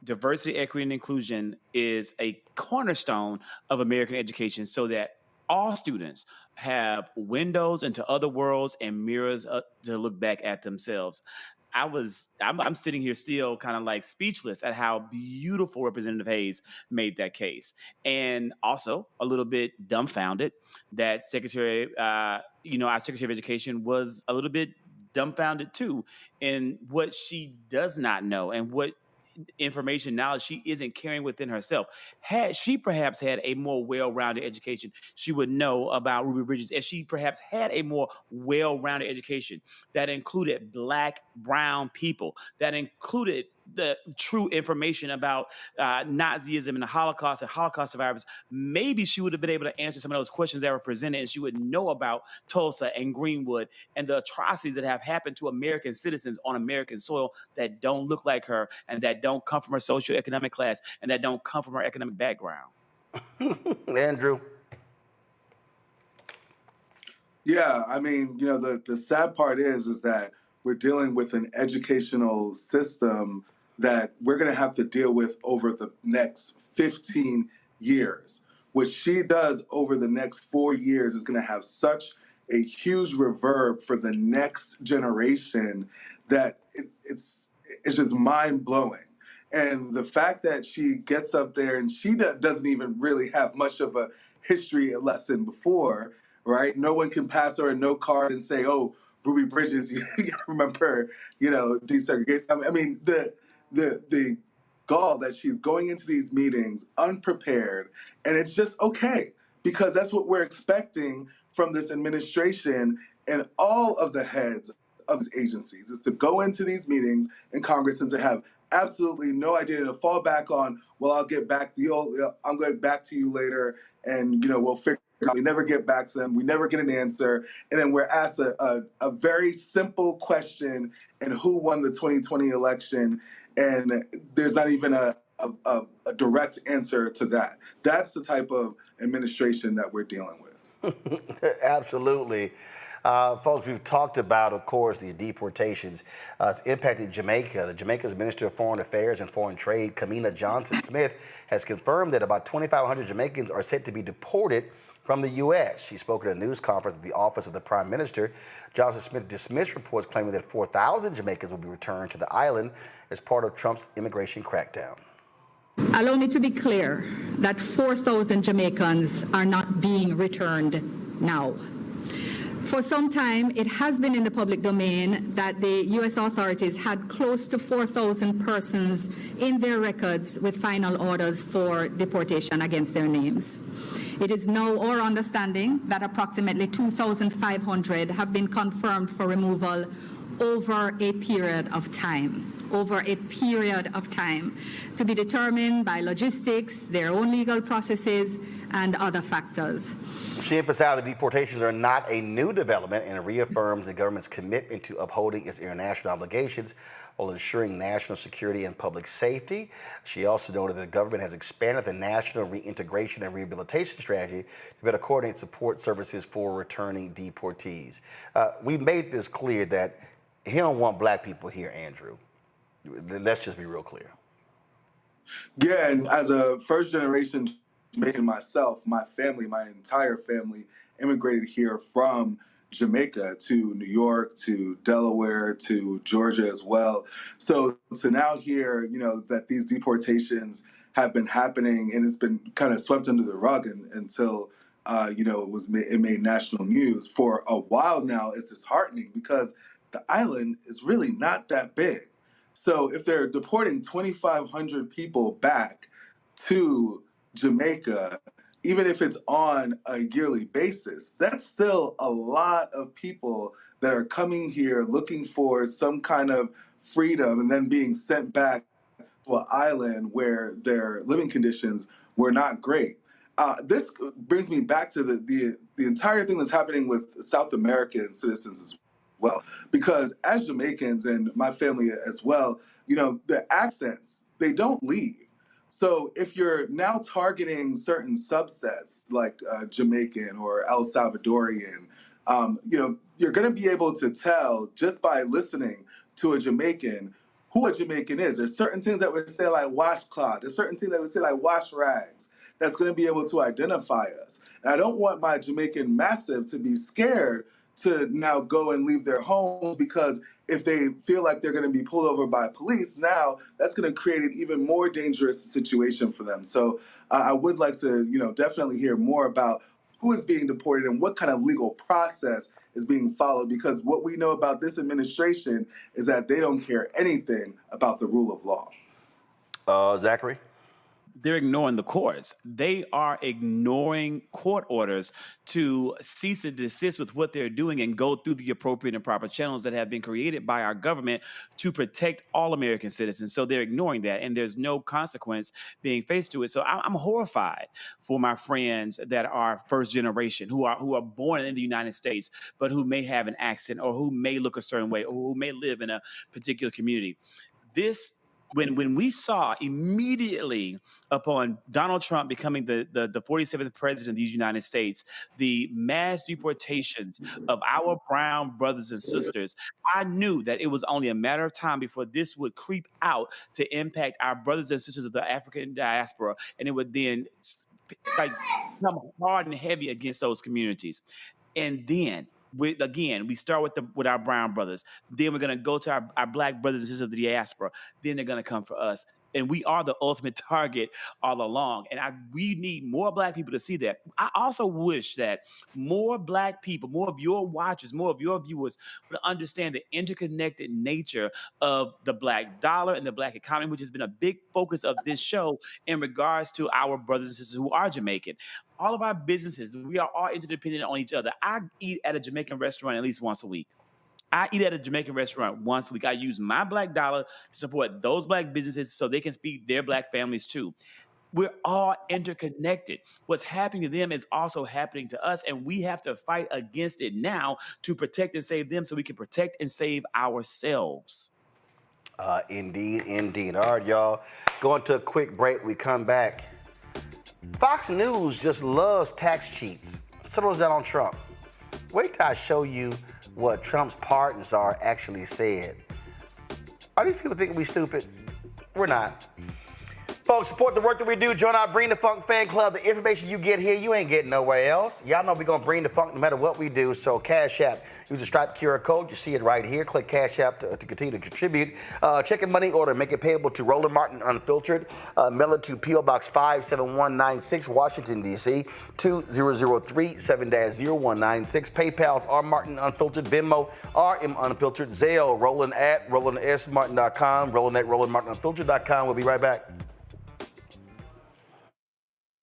diversity, equity, and inclusion is a cornerstone of American education, so that all students have windows into other worlds and mirrors to look back at themselves. I'm sitting here still kind of like speechless at how beautiful Representative Hayes made that case. And also a little bit dumbfounded that our Secretary of Education was a little bit dumbfounded too in what she does not know and what information, knowledge she isn't carrying within herself. Had she perhaps had a more well-rounded education, she would know about Ruby Bridges. If she perhaps had a more well-rounded education that included Black, brown people, that included the true information about Nazism and the Holocaust and Holocaust survivors, maybe she would have been able to answer some of those questions that were presented, and she would know about Tulsa and Greenwood and the atrocities that have happened to American citizens on American soil that don't look like her and that don't come from her socioeconomic class and that don't come from her economic background. Andrew? Yeah, I mean, the sad part is that we're dealing with an educational system that we're going to have to deal with over the next 15 years. What she does over the next 4 years is going to have such a huge reverb for the next generation that it's just mind-blowing. And the fact that she gets up there and she doesn't even really have much of a history lesson before, right? No one can pass her a note card and say, oh, Ruby Bridges, you remember, desegregation. I mean, the gall that she's going into these meetings unprepared, and it's just okay, because that's what we're expecting from this administration and all of the heads of these agencies, is to go into these meetings in Congress and to have absolutely no idea, to fall back on, well, I'll get back to you, I'm going back to you later, and we'll figure it out. We never get back to them, we never get an answer, and then we're asked a very simple question, and who won the 2020 election, and there's not even a direct answer to that. That's the type of administration that we're dealing with. Absolutely. Folks, we've talked about, of course, these deportations. It's impacted Jamaica. Jamaica's Minister of Foreign Affairs and Foreign Trade, Kamina Johnson-Smith, has confirmed that about 2,500 Jamaicans are set to be deported from the U.S. She spoke at a news conference at the office of the Prime Minister. Johnson-Smith dismissed reports claiming that 4,000 Jamaicans will be returned to the island as part of Trump's immigration crackdown. Allow me to be clear that 4,000 Jamaicans are not being returned now. For some time, it has been in the public domain that the U.S. authorities had close to 4,000 persons in their records with final orders for deportation against their names. It is now our understanding that approximately 2,500 have been confirmed for removal over a period of time. To be determined by logistics, their own legal processes, and other factors. She emphasized that deportations are not a new development and reaffirms the government's commitment to upholding its international obligations while ensuring national security and public safety. She also noted that the government has expanded the national reintegration and rehabilitation strategy to better coordinate support services for returning deportees. We made this clear that he don't want Black people here, Andrew. Let's just be real clear. Yeah, and as a first-generation Jamaican myself, my family, my entire family, immigrated here from Jamaica to New York, to Delaware, to Georgia as well. So to now hear, that these deportations have been happening and it's been kind of swept under the rug until, it made national news for a while now, it's disheartening because the island is really not that big. So if they're deporting 2,500 people back to Jamaica, even if it's on a yearly basis, that's still a lot of people that are coming here looking for some kind of freedom and then being sent back to an island where their living conditions were not great. This brings me back to the entire thing that's happening with South American citizens as well. Because as Jamaicans and my family as well, you know, the accents, they don't leave. So if you're now targeting certain subsets like Jamaican or El Salvadorian, you know, you're going to be able to tell just by listening to a Jamaican who a Jamaican is. There's certain things that would say like washcloth. There's certain things that would say like wash rags. That's going to be able to identify us. And I don't want my Jamaican massive to be scared to now go and leave their homes, because if they feel like they're going to be pulled over by police, now that's going to create an even more dangerous situation for them. So I would like to, you know, definitely hear more about who is being deported and what kind of legal process is being followed, because what we know about this administration is that they don't care anything about the rule of law. Zachary? They're ignoring the courts. They are ignoring court orders to cease and desist with what they're doing and go through the appropriate and proper channels that have been created by our government to protect all American citizens. So they're ignoring that, and there's no consequence being faced to it. So I'm horrified for my friends that are first generation, who are born in the United States, but who may have an accent or who may look a certain way or who may live in a particular community. When we saw immediately upon Donald Trump becoming the 47th president of the United States, the mass deportations of our brown brothers and sisters, I knew that it was only a matter of time before this would creep out to impact our brothers and sisters of the African diaspora, and it would then come hard and heavy against those communities. And then we start with our brown brothers. Then we're going to go to our black brothers and sisters of the diaspora. Then they're going to come for us. And we are the ultimate target all along. And we need more black people to see that. I also wish that more black people, more of your watchers, more of your viewers would understand the interconnected nature of the black dollar and the black economy, which has been a big focus of this show in regards to our brothers and sisters who are Jamaican. All of our businesses, we are all interdependent on each other. I eat at a Jamaican restaurant at least once a week. I eat at a Jamaican restaurant once a week. I use my black dollar to support those black businesses so they can feed their black families too. We're all interconnected. What's happening to them is also happening to us, and we have to fight against it now to protect and save them so we can protect and save ourselves. Indeed, indeed. All right, y'all. Going to a quick break. We come back. Fox News just loves tax cheats. So does Donald Trump. Wait till I show you what Trump's partners are actually said. Are these people thinking we stupid? We're not. Folks, support the work that we do. Join our Bring the Funk fan club. The information you get here, you ain't getting nowhere else. Y'all know we're going to bring the funk no matter what we do. So Cash App, use the Stripe QR code. You see it right here. Click Cash App to continue to contribute. Check a money order. Make it payable to Roland Martin Unfiltered. Mail it to P.O. Box 57196, Washington, D.C. 2003 7-0196. PayPal's R Martin Unfiltered. Venmo, RM Unfiltered. Zelle, Roland at RolandSMartin.com. Roland at RolandMartinUnfiltered.com. We'll be right back.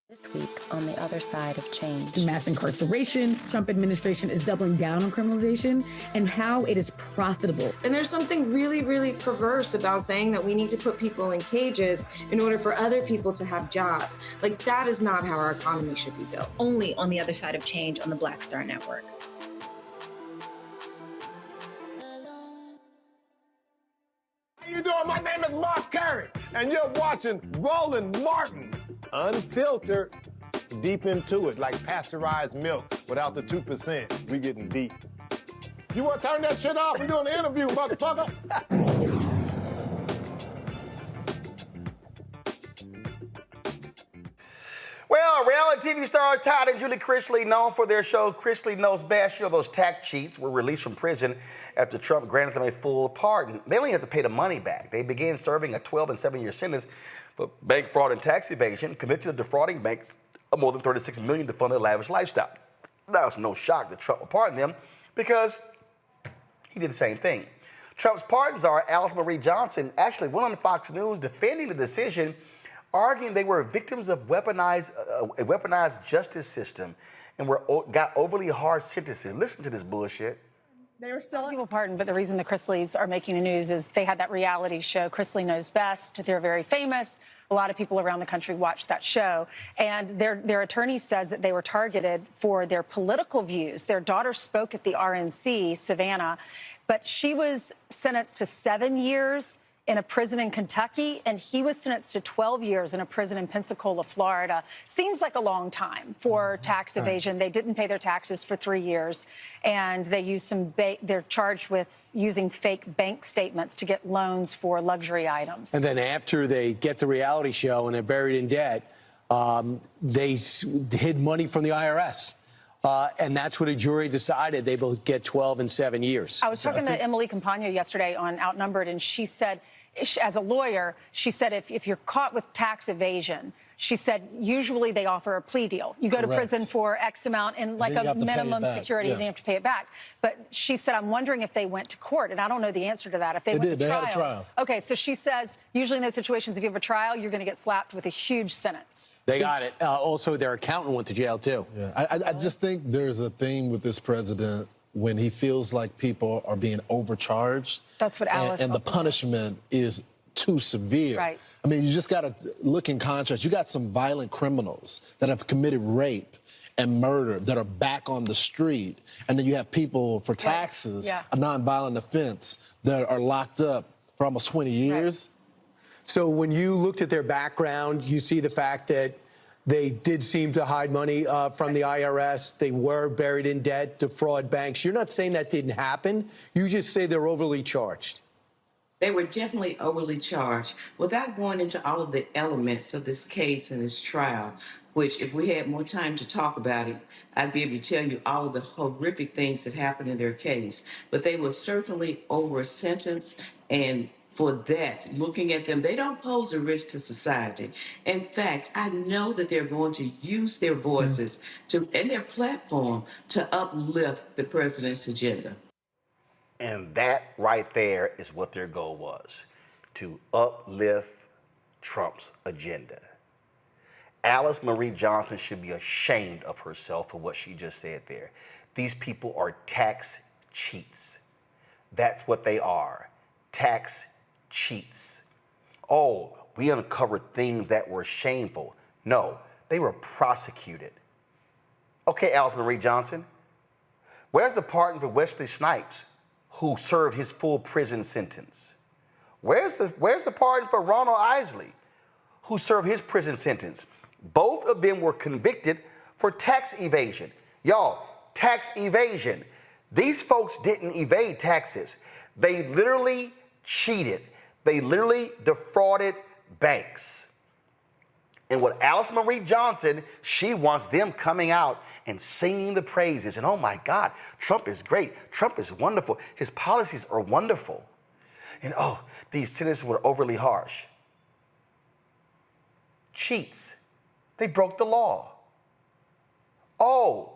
This week on the other side of change. Mass incarceration, Trump administration is doubling down on criminalization, and how it is profitable. And there's something really, really perverse about saying that we need to put people in cages in order for other people to have jobs. Like, that is not how our economy should be built. Only on the other side of change on the Black Star Network. How you doing? My name is Mark Carey, and you're watching Roland Martin Unfiltered. Deep into it, like pasteurized milk without the 2%. We getting deep. You want to turn that shit off? We're doing an interview, motherfucker. Well, reality TV stars Todd and Julie Chrisley, known for their show Chrisley Knows Best, you know, those tax cheats, were released from prison after Trump granted them a full pardon. They only have to pay the money back. They began serving a 12 and 7-year sentence for bank fraud and tax evasion, convicted of defrauding banks of more than $36 million to fund their lavish lifestyle. Now, it's no shock that Trump will pardon them because he did the same thing. Trump's pardon czar, Alice Marie Johnson, actually went on Fox News defending the decision, arguing they were victims of a weaponized justice system and got overly harsh sentences. Listen to this bullshit. They were still people pardoned, but the reason the Chrisleys are making the news is they had that reality show, Chrisley Knows Best. They're very famous. A lot of people around the country watched that show. And their attorney says that they were targeted for their political views. Their daughter spoke at the RNC, Savannah, but she was sentenced to 7 years in a prison in Kentucky, and he was sentenced to 12 years in a prison in Pensacola, Florida. Seems like a long time for tax evasion. They didn't pay their taxes for 3 years, and they used they're charged with using fake bank statements to get loans for luxury items. And then after they get the reality show and they're buried in debt, they hid money from the IRS. And that's what a jury decided. They both get 12 and 7 years. I was talking to Emily Campagno yesterday on Outnumbered, and she said, as a lawyer, she said if you're caught with tax evasion, she said usually they offer a plea deal. You go to prison for X amount and like a minimum security, and you have to pay it back. But she said, I'm wondering if they went to court, and I don't know the answer to that. If they went to trial. They had a trial. Okay, so she says usually in those situations, if you have a trial, you're going to get slapped with a huge sentence. They got it. Also, their accountant went to jail, too. Yeah, I just think there's a theme with this president when he feels like people are being overcharged. That's what Alice and the punishment is too severe. Right. I mean, you just got to look in contrast. You got some violent criminals that have committed rape and murder that are back on the street. And then you have people for taxes, a nonviolent offense, that are locked up for almost 20 years. Right. So when you looked at their background, you see the fact that they did seem to hide money from the IRS. They were buried in debt, defraud banks. You're not saying that didn't happen. You just say they're overly charged. They were definitely overly charged. Without going into all of the elements of this case and this trial, which if we had more time to talk about it, I'd be able to tell you all of the horrific things that happened in their case. But they were certainly over a sentence, and for that, looking at them, they don't pose a risk to society. In fact, I know that they're going to use their voices and their platform to uplift the president's agenda. And that right there is what their goal was, to uplift Trump's agenda. Alice Marie Johnson should be ashamed of herself for what she just said there. These people are tax cheats. That's what they are, tax cheats. Oh, we uncovered things that were shameful. No, they were prosecuted. Okay, Alice Marie Johnson, where's the pardon for Wesley Snipes, who served his full prison sentence? Where's the pardon for Ronald Isley, who served his prison sentence? Both of them were convicted for tax evasion. Y'all, tax evasion. These folks didn't evade taxes. They literally cheated. They literally defrauded banks. And what Alice Marie Johnson, she wants them coming out and singing the praises. And oh my God, Trump is great. Trump is wonderful. His policies are wonderful. And oh, these sentences were overly harsh. Cheats. They broke the law. Oh,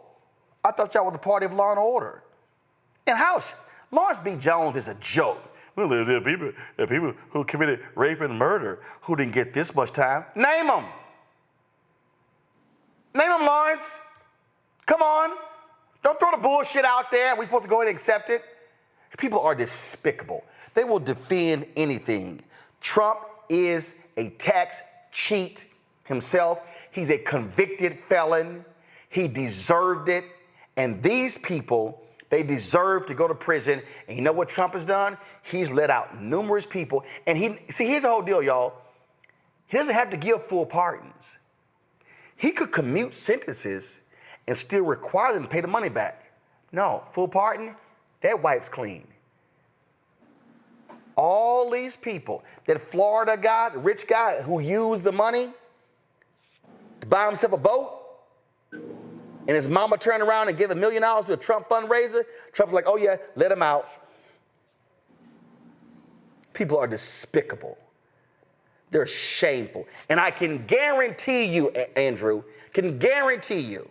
I thought y'all were the party of law and order. And House, Lawrence B. Jones is a joke. Well, there are people who committed rape and murder who didn't get this much time. Name them. Name them, Lawrence. Come on. Don't throw the bullshit out there. We're supposed to go ahead and accept it. People are despicable. They will defend anything. Trump is a tax cheat himself. He's a convicted felon. He deserved it. And these people, they deserve to go to prison. And you know what Trump has done? He's let out numerous people. And here's the whole deal, y'all. He doesn't have to give full pardons. He could commute sentences and still require them to pay the money back. No, full pardon, that wipes clean. All these people, that Florida guy, the rich guy who used the money to buy himself a boat, and his mama turned around and gave $1 million to a Trump fundraiser, Trump was like, oh yeah, let him out. People are despicable. They're shameful. And I can guarantee you, Andrew, can guarantee you,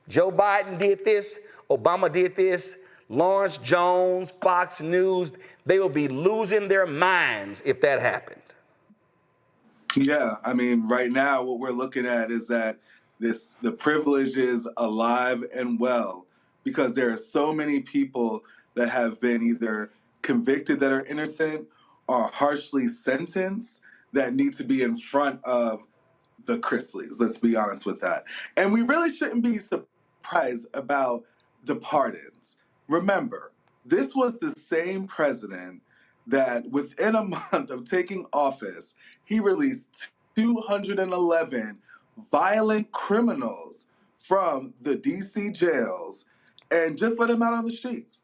Joe Biden did this, Obama did this, Lawrence Jones, Fox News, they will be losing their minds if that happened. Yeah, I mean, right now what we're looking at is that the privilege is alive and well because there are so many people that have been either convicted that are innocent or harshly sentenced that need to be in front of the Chrisleys. Let's be honest with that. And we really shouldn't be surprised about the pardons. Remember, this was the same president that within a month of taking office, he released 211 violent criminals from the DC jails and just let them out on the streets.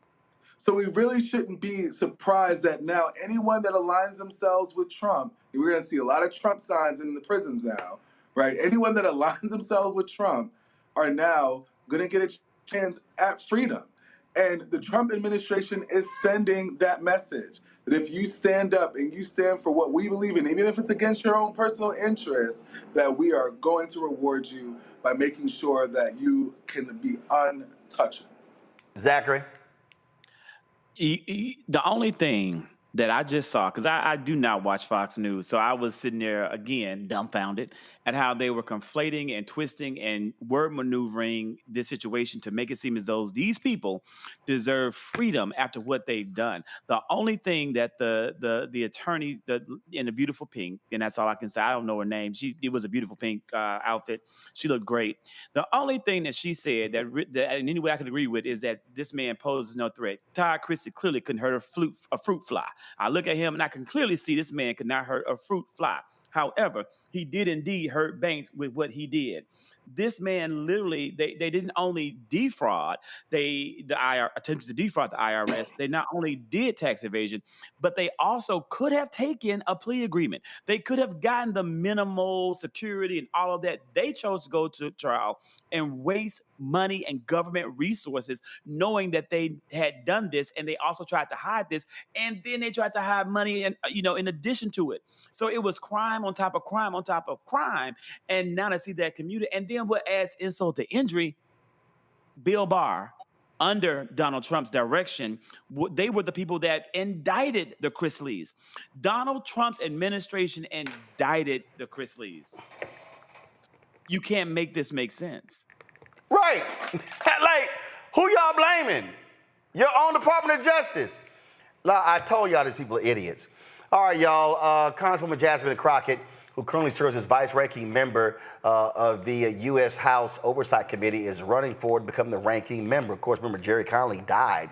So we really shouldn't be surprised that now anyone that aligns themselves with Trump, we're going to see a lot of Trump signs in the prisons now, right? Anyone that aligns themselves with Trump are now going to get a chance at freedom. And the Trump administration is sending that message that if you stand up and you stand for what we believe in, even if it's against your own personal interests, that we are going to reward you by making sure that you can be untouchable. Zachary? The only thing that I just saw, because I do not watch Fox News, so I was sitting there, again, dumbfounded at how they were conflating and twisting and word maneuvering this situation to make it seem as though these people deserve freedom after what they've done. The only thing that the attorney in the beautiful pink, and that's all I can say, I don't know her name, it was a beautiful pink outfit. She looked great. The only thing that she said that in any way I could agree with is that this man poses no threat. Todd Christie clearly couldn't hurt a fruit fly. I look at him and I can clearly see this man could not hurt a fruit fly. However, he did indeed hurt Banks with what he did. This man literally, they didn't only defraud, attempted to defraud the IRS. They not only did tax evasion, but they also could have taken a plea agreement. They could have gotten the minimal security and all of that. They chose to go to trial and waste money and government resources knowing that they had done this, and they also tried to hide this, and then they tried to hide money and in addition to it. So it was crime on top of crime on top of crime, and now to see that commuted, and then what adds insult to injury, Bill Barr, under Donald Trump's direction, they were the people that indicted the Chrisleys. Donald Trump's administration indicted the Chrisleys. You can't make this make sense. Right. Like, who y'all blaming? Your own Department of Justice. I told y'all these people are idiots. All right, y'all. Congresswoman Jasmine Crockett, who currently serves as vice-ranking member of the U.S. House Oversight Committee, is running forward to become the ranking member. Of course, remember, Jerry Connolly died.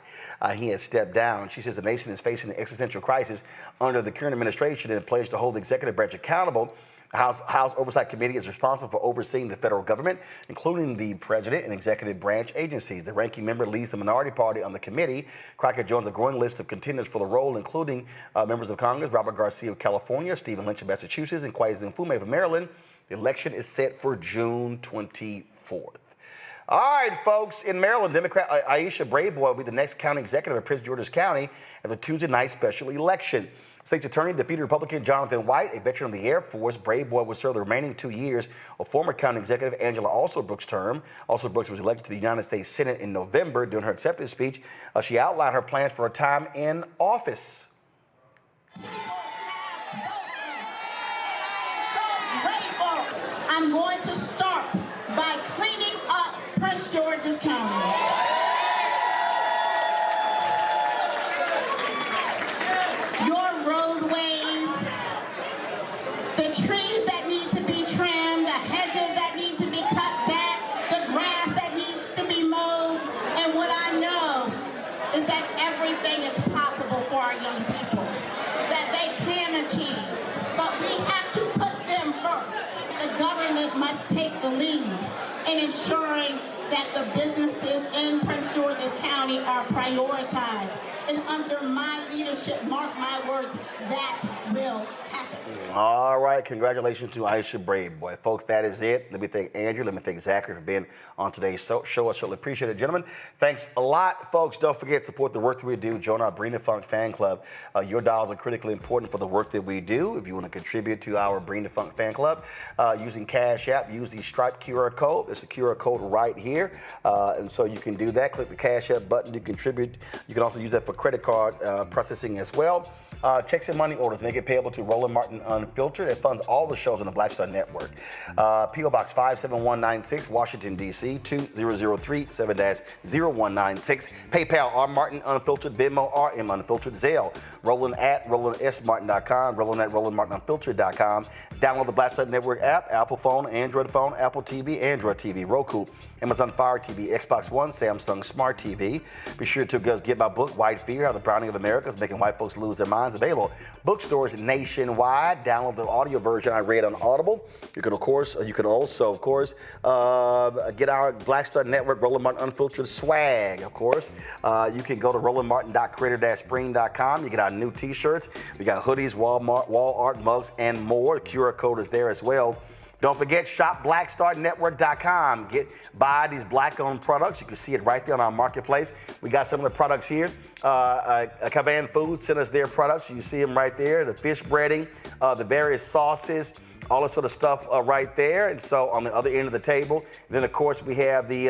He has stepped down. She says the nation is facing an existential crisis under the current administration and pledged to hold the executive branch accountable. The House Oversight Committee is responsible for overseeing the federal government, including the president and executive branch agencies. The ranking member leads the minority party on the committee. Crockett joins a growing list of contenders for the role, including members of Congress, Robert Garcia of California, Stephen Lynch of Massachusetts, and Kweisi Mfume of Maryland. The election is set for June 24th. All right, folks, in Maryland, Democrat Aisha Brayboy will be the next county executive of Prince George's County at the Tuesday night special election. State's attorney defeated Republican Jonathan White, a veteran of the Air Force. Brayboy will serve the remaining 2 years of former county executive Angela Alsobrooks' term. Alsobrooks was elected to the United States Senate in November. During her acceptance speech, she outlined her plans for a time in office. I'm going to start by cleaning up Prince George's County. Your roadways, the trees that need to be trimmed, the hedges that need to be cut back, the grass that needs to be mowed. And what I know is that everything is possible for our young people, that they can achieve. But we have to put them first. The government must take the lead in ensuring that the businesses in Prince George's County are prioritized. And under my leadership, mark my words, that will happen. All right, congratulations to Aisha Brayboy. Folks, that is it. Let me thank Andrew. Let me thank Zachary for being on today's show. I certainly appreciate it, gentlemen. Thanks a lot, folks. Don't forget to support the work that we do. Join our Bring the Funk fan club. Your dollars are critically important for the work that we do. If you want to contribute to our Bring the Funk fan club using Cash App, use the Stripe QR code. There's a QR code right here. And so you can do that. Click the Cash App button to contribute. You can also use that for credit card processing as well. Checks and money orders make it payable to Roland Martin Unfiltered. It funds all the shows on the Black Star Network. P.O. Box 57196, Washington, D.C. 20037-0196. PayPal, R. Martin Unfiltered. Venmo, RM Unfiltered. Zelle, Roland at RolandSMartin.com. Roland at RolandMartinUnfiltered.com. Download the Black Star Network app, Apple phone, Android phone, Apple TV, Android TV, Roku, Amazon Fire TV, Xbox One, Samsung Smart TV. Be sure to get my book, White Fear, How the Browning of America is Making White Folks Lose Their Minds. Available bookstores nationwide. Download the audio version I read on Audible. You can also, of course, get our Black Star Network Roland Martin Unfiltered swag, of course. You can go to rolandmartin.creator-spring.com. You get our new t-shirts. We got hoodies, wall art, mugs, and more. The QR code is there as well. Don't forget, shopblackstarnetwork.com. Buy these black-owned products. You can see it right there on our marketplace. We got some of the products here. Cavan Foods sent us their products. You see them right there. The fish breading, the various sauces, all this sort of stuff right there. And so on the other end of the table, then of course we have the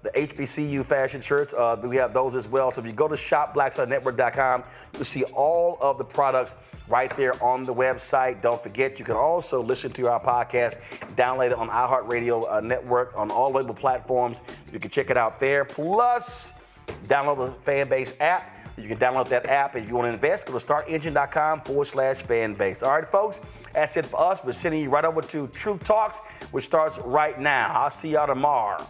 HBCU fashion shirts. We have those as well. So if you go to shopblackstarnetwork.com, you'll see all of the products right there on the website. Don't forget, you can also listen to our podcast, download it on iHeartRadio network on all label platforms. You can check it out there. Plus, download the Fanbase app. You can download that app. If you want to invest, go to startengine.com/fanbase. All right, folks, that's it for us. We're sending you right over to Truth Talks, which starts right now. I'll see y'all tomorrow.